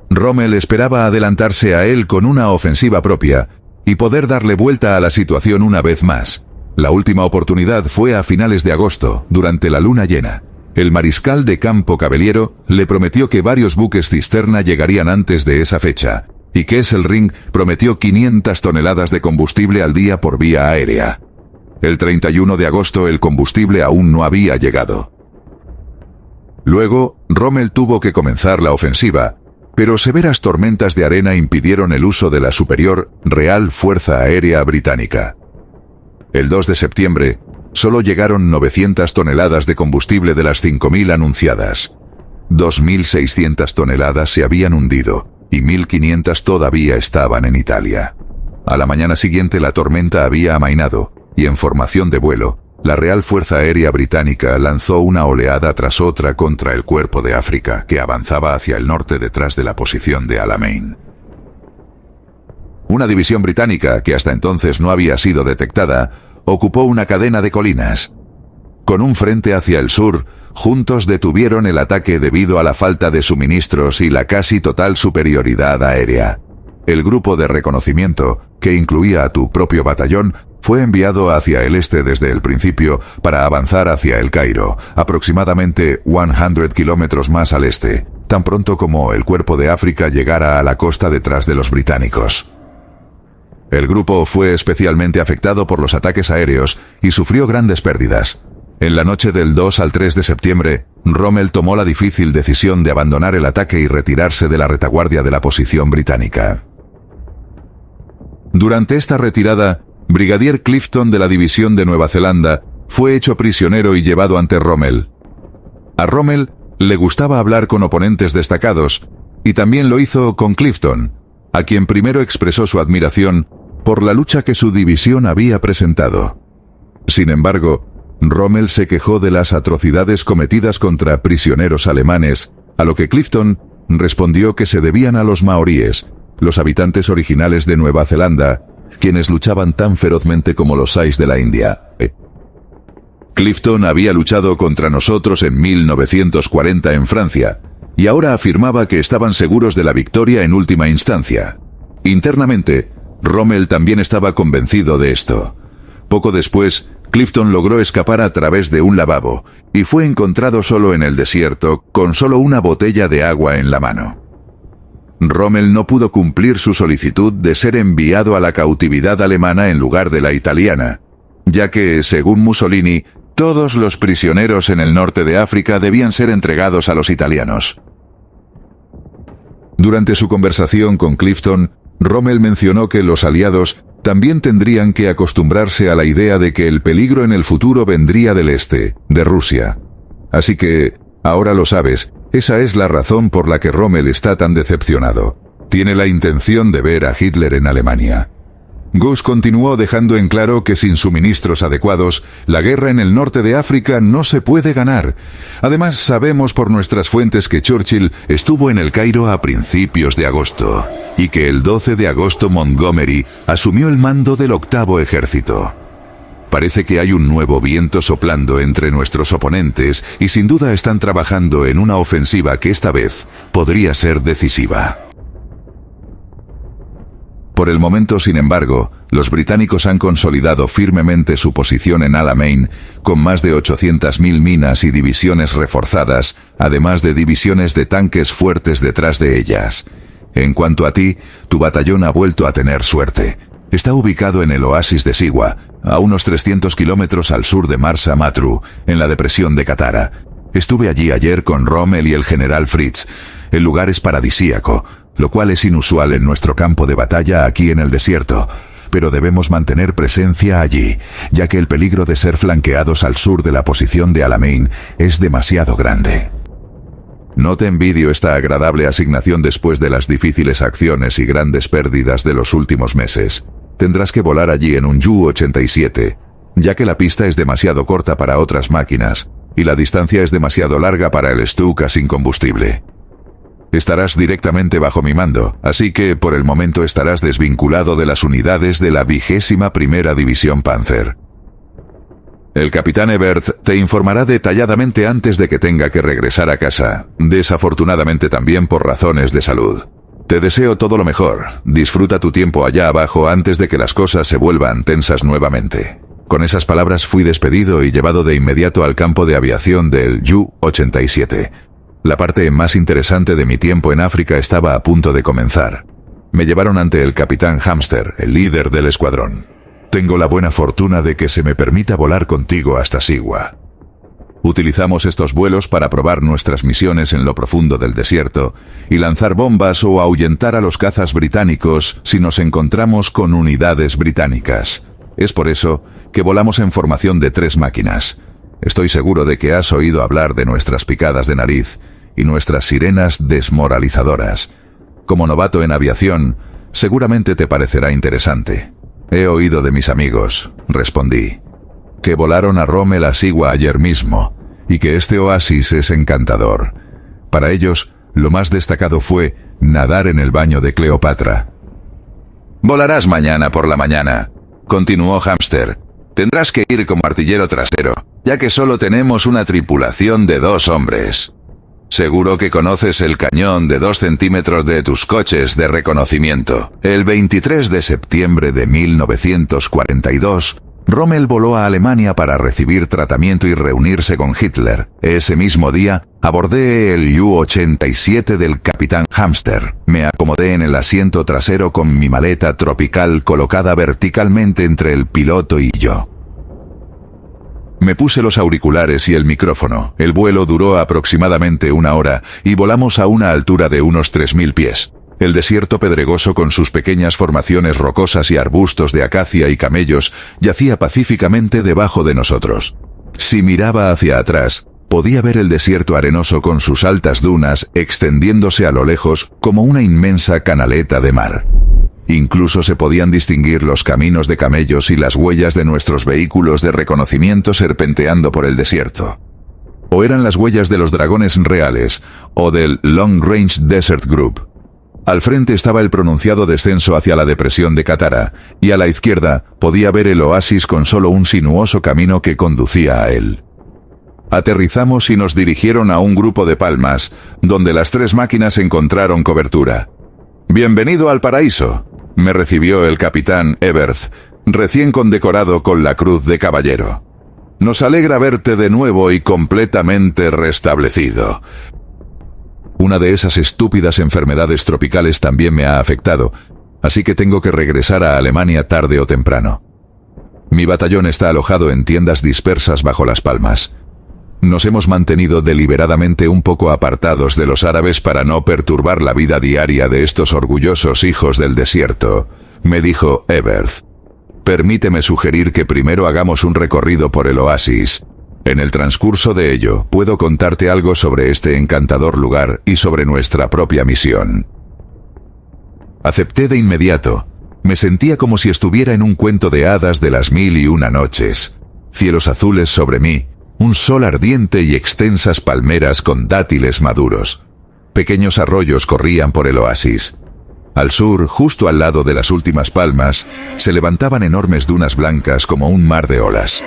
Rommel esperaba adelantarse a él con una ofensiva propia y poder darle vuelta a la situación una vez más. La última oportunidad fue a finales de agosto, durante la luna llena. El mariscal de campo Cavaliero le prometió que varios buques cisterna llegarían antes de esa fecha, y Kesselring prometió 500 toneladas de combustible al día por vía aérea. El 31 de agosto el combustible aún no había llegado. Luego, Rommel tuvo que comenzar la ofensiva, pero severas tormentas de arena impidieron el uso de la superior Real Fuerza Aérea Británica. El 2 de septiembre, solo llegaron 900 toneladas de combustible de las 5.000 anunciadas. 2.600 toneladas se habían hundido, y 1.500 todavía estaban en Italia. A la mañana siguiente la tormenta había amainado, y en formación de vuelo, la Real Fuerza Aérea Británica lanzó una oleada tras otra contra el Cuerpo de África, que avanzaba hacia el norte detrás de la posición de Alamein. Una división británica, que hasta entonces no había sido detectada, ocupó una cadena de colinas. Con un frente hacia el sur, juntos detuvieron el ataque debido a la falta de suministros y la casi total superioridad aérea. El grupo de reconocimiento, que incluía a tu propio batallón, fue enviado hacia el este desde el principio para avanzar hacia El Cairo, aproximadamente 100 kilómetros más al este, tan pronto como el Cuerpo de África llegara a la costa detrás de los británicos. El grupo fue especialmente afectado por los ataques aéreos y sufrió grandes pérdidas. En la noche del 2 al 3 de septiembre, Rommel tomó la difícil decisión de abandonar el ataque y retirarse de la retaguardia de la posición británica. Durante esta retirada, Brigadier Clifton de la División de Nueva Zelanda fue hecho prisionero y llevado ante Rommel. A Rommel le gustaba hablar con oponentes destacados, y también lo hizo con Clifton, a quien primero expresó su admiración por la lucha que su división había presentado. Sin embargo, Rommel se quejó de las atrocidades cometidas contra prisioneros alemanes, a lo que Clifton respondió que se debían a los maoríes, los habitantes originales de Nueva Zelanda, quienes luchaban tan ferozmente como los Sais de la India. Clifton había luchado contra nosotros en 1940 en Francia, y ahora afirmaba que estaban seguros de la victoria en última instancia. Internamente, Rommel también estaba convencido de esto. Poco después, Clifton logró escapar a través de un lavabo, y fue encontrado solo en el desierto, con solo una botella de agua en la mano. Rommel no pudo cumplir su solicitud de ser enviado a la cautividad alemana en lugar de la italiana, ya que, según Mussolini, todos los prisioneros en el norte de África debían ser entregados a los italianos. Durante su conversación con Clifton, Rommel mencionó que los aliados también tendrían que acostumbrarse a la idea de que el peligro en el futuro vendría del este, de Rusia. Así que, ahora lo sabes, esa es la razón por la que Rommel está tan decepcionado. Tiene la intención de ver a Hitler en Alemania. Gus continuó dejando en claro que sin suministros adecuados, la guerra en el norte de África no se puede ganar. Además, sabemos por nuestras fuentes que Churchill estuvo en el Cairo a principios de agosto, y que el 12 de agosto Montgomery asumió el mando del 8º ejército. Parece que hay un nuevo viento soplando entre nuestros oponentes y sin duda están trabajando en una ofensiva que esta vez podría ser decisiva. Por el momento, sin embargo, los británicos han consolidado firmemente su posición en Alamein, con más de 800.000 minas y divisiones reforzadas, además de divisiones de tanques fuertes detrás de ellas. En cuanto a ti, tu batallón ha vuelto a tener suerte. Está ubicado en el oasis de Sigua, a unos 300 kilómetros al sur de Marsa Matru, en la depresión de Katara. Estuve allí ayer con Rommel y el general Fritz. El lugar es paradisíaco, lo cual es inusual en nuestro campo de batalla aquí en el desierto, pero debemos mantener presencia allí, ya que el peligro de ser flanqueados al sur de la posición de Alamein es demasiado grande. No te envidio esta agradable asignación después de las difíciles acciones y grandes pérdidas de los últimos meses. Tendrás que volar allí en un Ju-87, ya que la pista es demasiado corta para otras máquinas, y la distancia es demasiado larga para el Stuka sin combustible. Estarás directamente bajo mi mando, así que por el momento estarás desvinculado de las unidades de la 21ª División Panzer. El capitán Ebert te informará detalladamente antes de que tenga que regresar a casa, desafortunadamente también por razones de salud. Te deseo todo lo mejor, disfruta tu tiempo allá abajo antes de que las cosas se vuelvan tensas nuevamente. Con esas palabras fui despedido y llevado de inmediato al campo de aviación del Ju-87. La parte más interesante de mi tiempo en África estaba a punto de comenzar. Me llevaron ante el capitán Hamster, el líder del escuadrón. Tengo la buena fortuna de que se me permita volar contigo hasta Sigua. Utilizamos estos vuelos para probar nuestras misiones en lo profundo del desierto y lanzar bombas o ahuyentar a los cazas británicos si nos encontramos con unidades británicas. Es por eso que volamos en formación de 3 máquinas. Estoy seguro de que has oído hablar de nuestras picadas de nariz y nuestras sirenas desmoralizadoras. Como novato en aviación, seguramente te parecerá interesante. He oído de mis amigos, respondí, que volaron a Rommel a Sigua ayer mismo, y que este oasis es encantador. Para ellos, lo más destacado fue nadar en el baño de Cleopatra. Volarás mañana por la mañana, continuó Hamster. Tendrás que ir como artillero trasero, ya que solo tenemos una tripulación de 2 hombres. Seguro que conoces el cañón de 2 centímetros de tus coches de reconocimiento. El 23 de septiembre de 1942, Rommel voló a Alemania para recibir tratamiento y reunirse con Hitler. Ese mismo día, abordé el Ju-87 del capitán Hamster. Me acomodé en el asiento trasero con mi maleta tropical colocada verticalmente entre el piloto y yo. Me puse los auriculares y el micrófono. El vuelo duró aproximadamente 1 hora y volamos a una altura de unos 3.000 pies. El desierto pedregoso con sus pequeñas formaciones rocosas y arbustos de acacia y camellos yacía pacíficamente debajo de nosotros. Si miraba hacia atrás, podía ver el desierto arenoso con sus altas dunas extendiéndose a lo lejos como una inmensa canaleta de mar. Incluso se podían distinguir los caminos de camellos y las huellas de nuestros vehículos de reconocimiento serpenteando por el desierto. O eran las huellas de los dragones reales, o del Long Range Desert Group. Al frente estaba el pronunciado descenso hacia la depresión de Katara, y a la izquierda podía ver el oasis con solo un sinuoso camino que conducía a él. Aterrizamos y nos dirigieron a un grupo de palmas, donde las 3 máquinas encontraron cobertura. «Bienvenido al paraíso», me recibió el capitán Ebert, recién condecorado con la Cruz de Caballero. «Nos alegra verte de nuevo y completamente restablecido». Una de esas estúpidas enfermedades tropicales también me ha afectado, así que tengo que regresar a Alemania tarde o temprano. Mi batallón está alojado en tiendas dispersas bajo las palmas. Nos hemos mantenido deliberadamente un poco apartados de los árabes para no perturbar la vida diaria de estos orgullosos hijos del desierto, me dijo Eberth. Permíteme sugerir que primero hagamos un recorrido por el oasis. En el transcurso de ello, puedo contarte algo sobre este encantador lugar y sobre nuestra propia misión. Acepté de inmediato. Me sentía como si estuviera en un cuento de hadas de las 1001 noches. Cielos azules sobre mí, un sol ardiente y extensas palmeras con dátiles maduros. Pequeños arroyos corrían por el oasis. Al sur, justo al lado de las últimas palmas, se levantaban enormes dunas blancas como un mar de olas.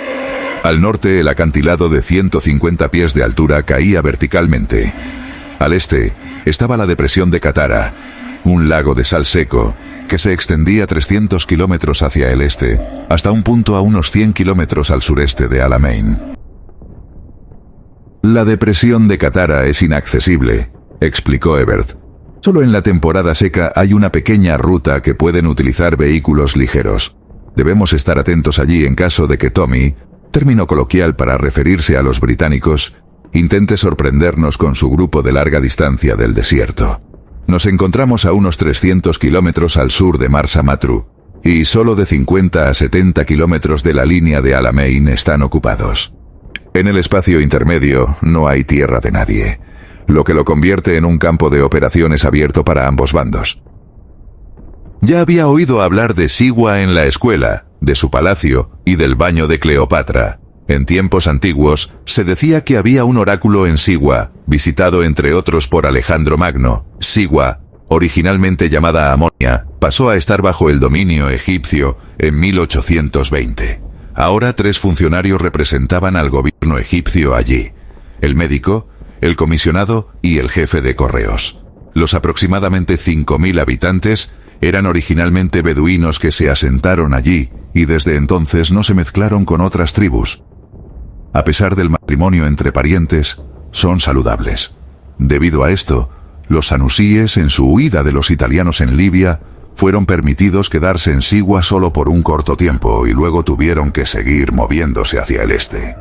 Al norte, el acantilado de 150 pies de altura caía verticalmente. Al este, estaba la depresión de Katara, un lago de sal seco, que se extendía 300 kilómetros hacia el este, hasta un punto a unos 100 kilómetros al sureste de Alamein. La depresión de Katara es inaccesible, explicó Eberth. Solo en la temporada seca hay una pequeña ruta que pueden utilizar vehículos ligeros. Debemos estar atentos allí en caso de que Tommy, término coloquial para referirse a los británicos, intente sorprendernos con su grupo de larga distancia del desierto. Nos encontramos a unos 300 kilómetros al sur de Marsa Matru, y solo de 50 a 70 kilómetros de la línea de Alamein están ocupados. En el espacio intermedio no hay tierra de nadie, lo que lo convierte en un campo de operaciones abierto para ambos bandos. Ya había oído hablar de Sigua en la escuela, de su palacio y del baño de Cleopatra. En tiempos antiguos, se decía que había un oráculo en Sigua, visitado entre otros por Alejandro Magno. Sigua, originalmente llamada Amonia, pasó a estar bajo el dominio egipcio en 1820. Ahora 3 funcionarios representaban al gobierno egipcio allí: el médico, el comisionado y el jefe de correos. Los aproximadamente 5.000 habitantes eran originalmente beduinos que se asentaron allí y desde entonces no se mezclaron con otras tribus. A pesar del matrimonio entre parientes, son saludables. Debido a esto, los sanusíes, en su huida de los italianos en Libia, fueron permitidos quedarse en Sigua solo por un corto tiempo y luego tuvieron que seguir moviéndose hacia el este.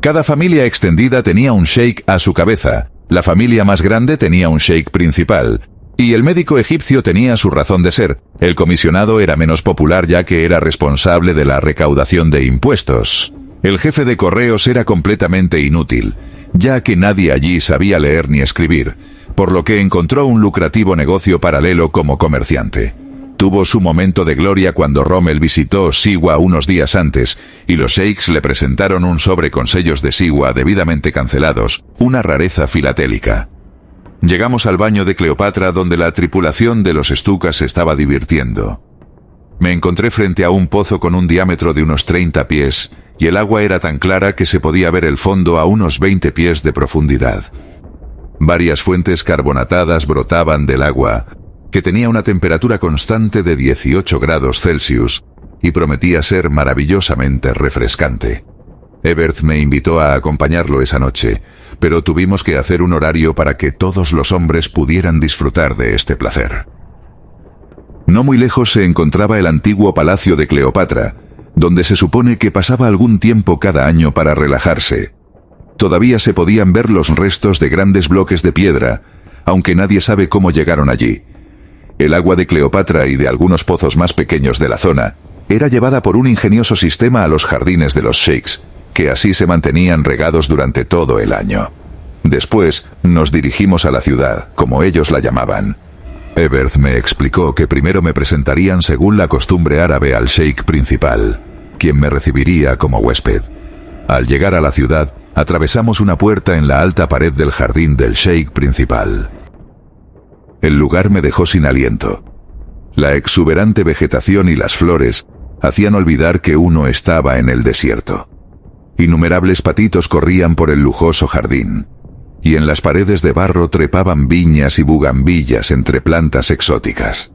Cada familia extendida tenía un sheik a su cabeza, la familia más grande tenía un sheik principal, y el médico egipcio tenía su razón de ser. El comisionado era menos popular ya que era responsable de la recaudación de impuestos. El jefe de correos era completamente inútil, ya que nadie allí sabía leer ni escribir, por lo que encontró un lucrativo negocio paralelo como comerciante. Tuvo su momento de gloria cuando Rommel visitó Sigua unos días antes, y los sheiks le presentaron un sobre con sellos de Sigua debidamente cancelados, una rareza filatélica. Llegamos al baño de Cleopatra donde la tripulación de los Stukas se estaba divirtiendo. Me encontré frente a un pozo con un diámetro de unos 30 pies, y el agua era tan clara que se podía ver el fondo a unos 20 pies de profundidad. Varias fuentes carbonatadas brotaban del agua, que tenía una temperatura constante de 18 grados Celsius, y prometía ser maravillosamente refrescante. Eberth me invitó a acompañarlo esa noche, pero tuvimos que hacer un horario para que todos los hombres pudieran disfrutar de este placer. No muy lejos se encontraba el antiguo palacio de Cleopatra, donde se supone que pasaba algún tiempo cada año para relajarse. Todavía se podían ver los restos de grandes bloques de piedra, aunque nadie sabe cómo llegaron allí. El agua de Cleopatra y de algunos pozos más pequeños de la zona era llevada por un ingenioso sistema a los jardines de los sheiks, que así se mantenían regados durante todo el año. Después, nos dirigimos a la ciudad, como ellos la llamaban. Eberth me explicó que primero me presentarían según la costumbre árabe al sheik principal, quien me recibiría como huésped. Al llegar a la ciudad, atravesamos una puerta en la alta pared del jardín del sheik principal. El lugar me dejó sin aliento. La exuberante vegetación y las flores hacían olvidar que uno estaba en el desierto. Innumerables patitos corrían por el lujoso jardín, y en las paredes de barro trepaban viñas y bugambillas entre plantas exóticas.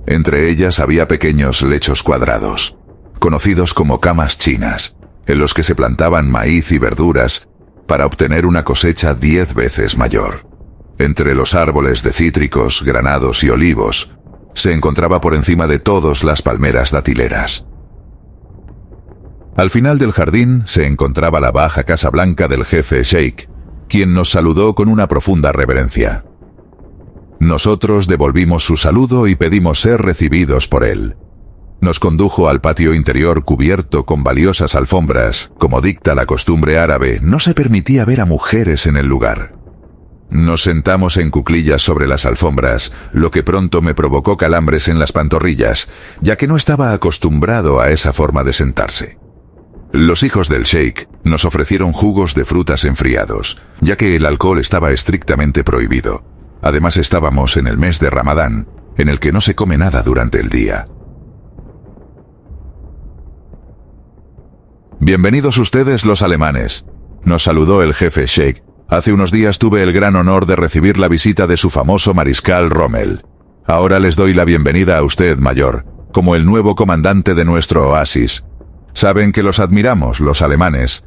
Entre ellas había pequeños lechos cuadrados, conocidos como camas chinas, en los que se plantaban maíz y verduras para obtener una cosecha 10 veces mayor. entre los árboles de cítricos, granados y olivos, se encontraba por encima de todas las palmeras datileras. Al final del jardín se encontraba la baja casa blanca del jefe Sheikh, quien nos saludó con una profunda reverencia. Nosotros devolvimos su saludo y pedimos ser recibidos por él. Nos condujo al patio interior cubierto con valiosas alfombras. Como dicta la costumbre árabe, no se permitía ver a mujeres en el lugar. Nos sentamos en cuclillas sobre las alfombras, lo que pronto me provocó calambres en las pantorrillas, ya que no estaba acostumbrado a esa forma de sentarse. Los hijos del sheik nos ofrecieron jugos de frutas enfriados, ya que el alcohol estaba estrictamente prohibido. Además estábamos en el mes de Ramadán, en el que no se come nada durante el día. Bienvenidos ustedes los alemanes, nos saludó el jefe sheik. Hace unos días tuve el gran honor de recibir la visita de su famoso mariscal Rommel. Ahora les doy la bienvenida a usted, mayor, como el nuevo comandante de nuestro oasis. Saben que los admiramos, los alemanes,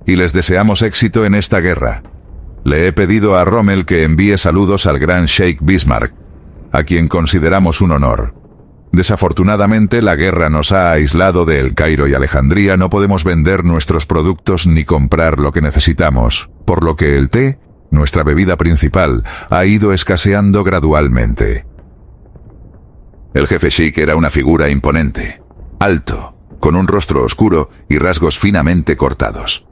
y les deseamos éxito en esta guerra. Le he pedido a Rommel que envíe saludos al gran Sheikh Bismarck, a quien consideramos un honor. Desafortunadamente, la guerra nos ha aislado de El Cairo y Alejandría. No podemos vender nuestros productos ni comprar lo que necesitamos, por lo que el té, nuestra bebida principal, ha ido escaseando gradualmente. El jefe Sheikh era una figura imponente, alto, con un rostro oscuro y rasgos finamente cortados.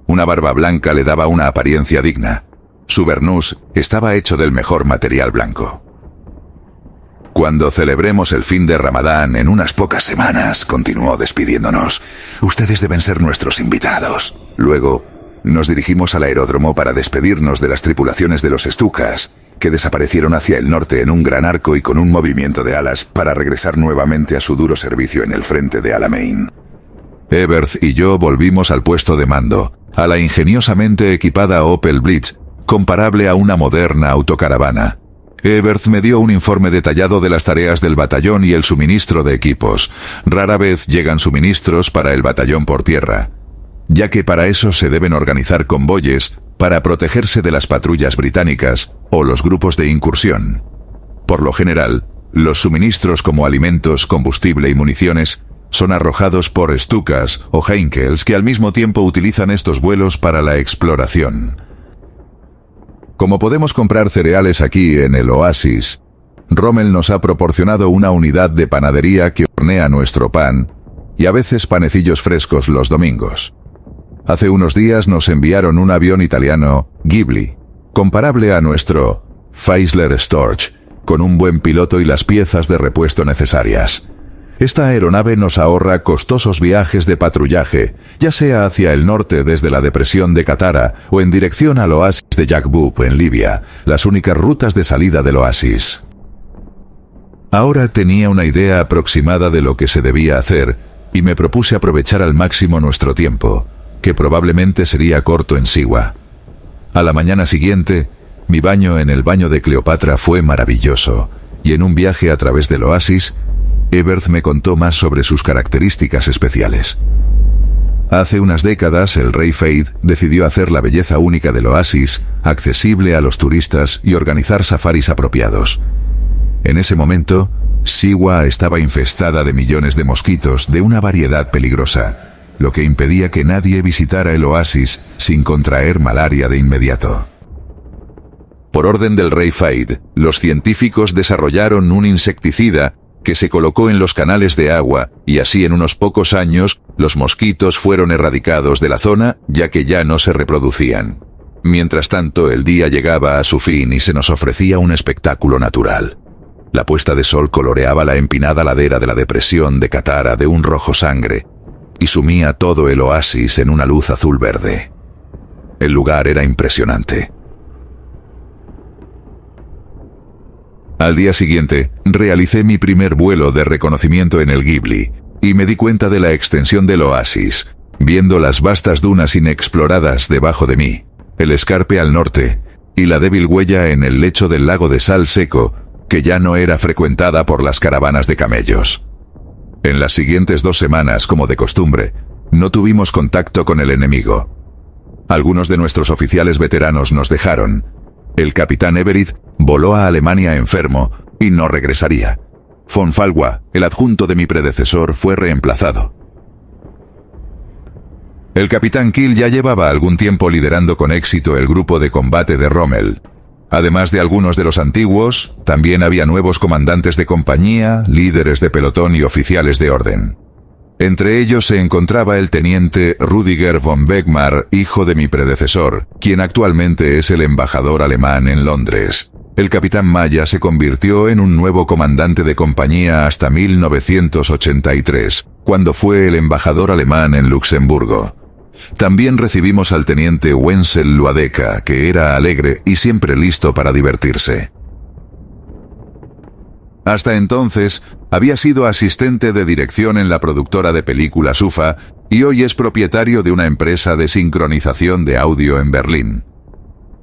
Una barba blanca le daba una apariencia digna. Su bernús estaba hecho del mejor material blanco. Cuando celebremos el fin de Ramadán en unas pocas semanas, continuó despidiéndonos, ustedes deben ser nuestros invitados. Luego, nos dirigimos al aeródromo para despedirnos de las tripulaciones de los Stukas, que desaparecieron hacia el norte en un gran arco y con un movimiento de alas para regresar nuevamente a su duro servicio en el frente de Alamein. Eberth y yo volvimos al puesto de mando, a la ingeniosamente equipada Opel Blitz, comparable a una moderna autocaravana. Eberth me dio un informe detallado de las tareas del batallón y el suministro de equipos. Rara vez llegan suministros para el batallón por tierra, ya que para eso se deben organizar convoyes para protegerse de las patrullas británicas o los grupos de incursión. Por lo general, los suministros como alimentos, combustible y municiones son arrojados por Stukas o Heinkels, que al mismo tiempo utilizan estos vuelos para la exploración. Como podemos comprar cereales aquí en el oasis, Rommel nos ha proporcionado una unidad de panadería que hornea nuestro pan, y a veces panecillos frescos los domingos. Hace unos días nos enviaron un avión italiano, Ghibli, comparable a nuestro Chrysler Storch, con un buen piloto y las piezas de repuesto necesarias. Esta aeronave nos ahorra costosos viajes de patrullaje, ya sea hacia el norte desde la depresión de Katara o en dirección al oasis de Yakbub en Libia, las únicas rutas de salida del oasis. Ahora tenía una idea aproximada de lo que se debía hacer y me propuse aprovechar al máximo nuestro tiempo, que probablemente sería corto en Siwa. A la mañana siguiente, mi baño en el baño de Cleopatra fue maravilloso, y en un viaje a través del oasis, Eberth me contó más sobre sus características especiales. Hace unas décadas, el rey Faid decidió hacer la belleza única del oasis accesible a los turistas y organizar safaris apropiados. En ese momento, Siwa estaba infestada de millones de mosquitos de una variedad peligrosa, lo que impedía que nadie visitara el oasis sin contraer malaria de inmediato. Por orden del rey Faid, los científicos desarrollaron un insecticida que se colocó en los canales de agua, y así en unos pocos años, los mosquitos fueron erradicados de la zona, ya que ya no se reproducían. Mientras tanto, el día llegaba a su fin y se nos ofrecía un espectáculo natural. La puesta de sol coloreaba la empinada ladera de la depresión de Katara de un rojo sangre, y sumía todo el oasis en una luz azul-verde. El lugar era impresionante. Al día siguiente, realicé mi primer vuelo de reconocimiento en el Ghibli, y me di cuenta de la extensión del oasis, viendo las vastas dunas inexploradas debajo de mí, el escarpe al norte, y la débil huella en el lecho del lago de sal seco, que ya no era frecuentada por las caravanas de camellos. En las siguientes 2 semanas, como de costumbre, no tuvimos contacto con el enemigo. Algunos de nuestros oficiales veteranos nos dejaron, El capitán Everett voló a Alemania enfermo y no regresaría. Von Falwa, el adjunto de mi predecesor, fue reemplazado. El capitán Kiel ya llevaba algún tiempo liderando con éxito el grupo de combate de Rommel. Además de algunos de los antiguos, también había nuevos comandantes de compañía, líderes de pelotón y oficiales de orden. Entre ellos se encontraba el teniente Rüdiger von Wegmar, hijo de mi predecesor, quien actualmente es el embajador alemán en Londres. El capitán Maya se convirtió en un nuevo comandante de compañía hasta 1983, cuando fue el embajador alemán en Luxemburgo. También recibimos al teniente Wenzel Luadeka, que era alegre y siempre listo para divertirse. Hasta entonces, había sido asistente de dirección en la productora de películas UFA y hoy es propietario de una empresa de sincronización de audio en Berlín.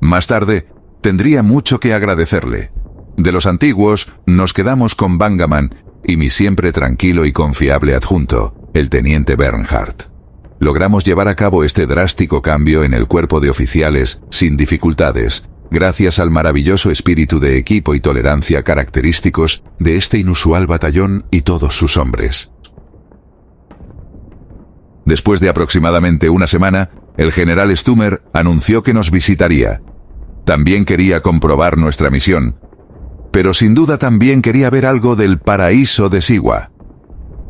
Más tarde, tendría mucho que agradecerle. De los antiguos, nos quedamos con Bangaman y mi siempre tranquilo y confiable adjunto, el teniente Bernhardt. Logramos llevar a cabo este drástico cambio en el cuerpo de oficiales sin dificultades, gracias al maravilloso espíritu de equipo y tolerancia característicos de este inusual batallón y todos sus hombres. Después de aproximadamente una semana, el general Stummer anunció que nos visitaría. También quería comprobar nuestra misión, pero sin duda también quería ver algo del paraíso de Sigua.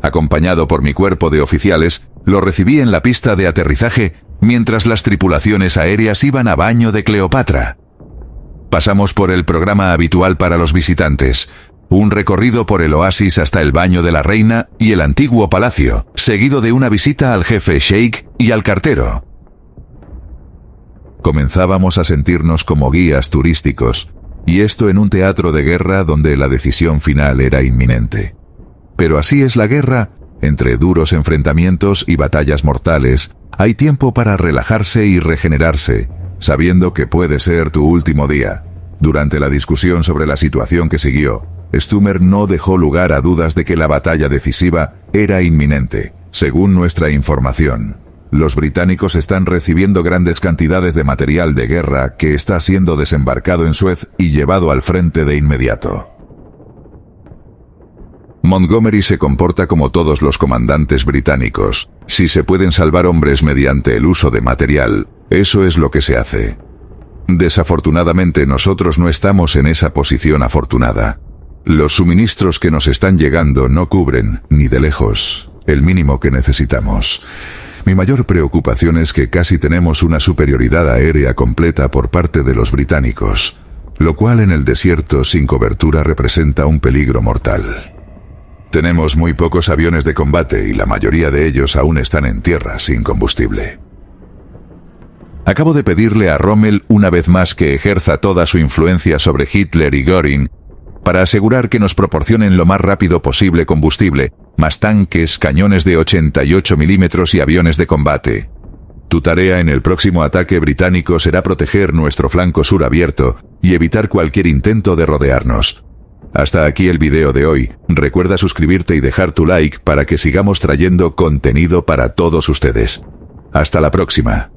Acompañado por mi cuerpo de oficiales, lo recibí en la pista de aterrizaje mientras las tripulaciones aéreas iban a baño de Cleopatra. Pasamos por el programa habitual para los visitantes, un recorrido por el oasis hasta el baño de la reina y el antiguo palacio, seguido de una visita al jefe Sheikh y al cartero. Comenzábamos a sentirnos como guías turísticos, y esto en un teatro de guerra donde la decisión final era inminente. Pero así es la guerra. Entre duros enfrentamientos y batallas mortales, hay tiempo para relajarse y regenerarse, sabiendo que puede ser tu último día. Durante la discusión sobre la situación que siguió, Stummer no dejó lugar a dudas de que la batalla decisiva era inminente. Según nuestra información, los británicos están recibiendo grandes cantidades de material de guerra que está siendo desembarcado en Suez y llevado al frente de inmediato. Montgomery se comporta como todos los comandantes británicos. Si se pueden salvar hombres mediante el uso de material, eso es lo que se hace. Desafortunadamente nosotros no estamos en esa posición afortunada. Los suministros que nos están llegando no cubren, ni de lejos, el mínimo que necesitamos. Mi mayor preocupación es que casi tenemos una superioridad aérea completa por parte de los británicos, lo cual en el desierto sin cobertura representa un peligro mortal. Tenemos muy pocos aviones de combate y la mayoría de ellos aún están en tierra sin combustible. Acabo de pedirle a Rommel una vez más que ejerza toda su influencia sobre Hitler y Göring para asegurar que nos proporcionen lo más rápido posible combustible, más tanques, cañones de 88 milímetros y aviones de combate. Tu tarea en el próximo ataque británico será proteger nuestro flanco sur abierto y evitar cualquier intento de rodearnos. Hasta aquí el video de hoy. Recuerda suscribirte y dejar tu like para que sigamos trayendo contenido para todos ustedes. Hasta la próxima.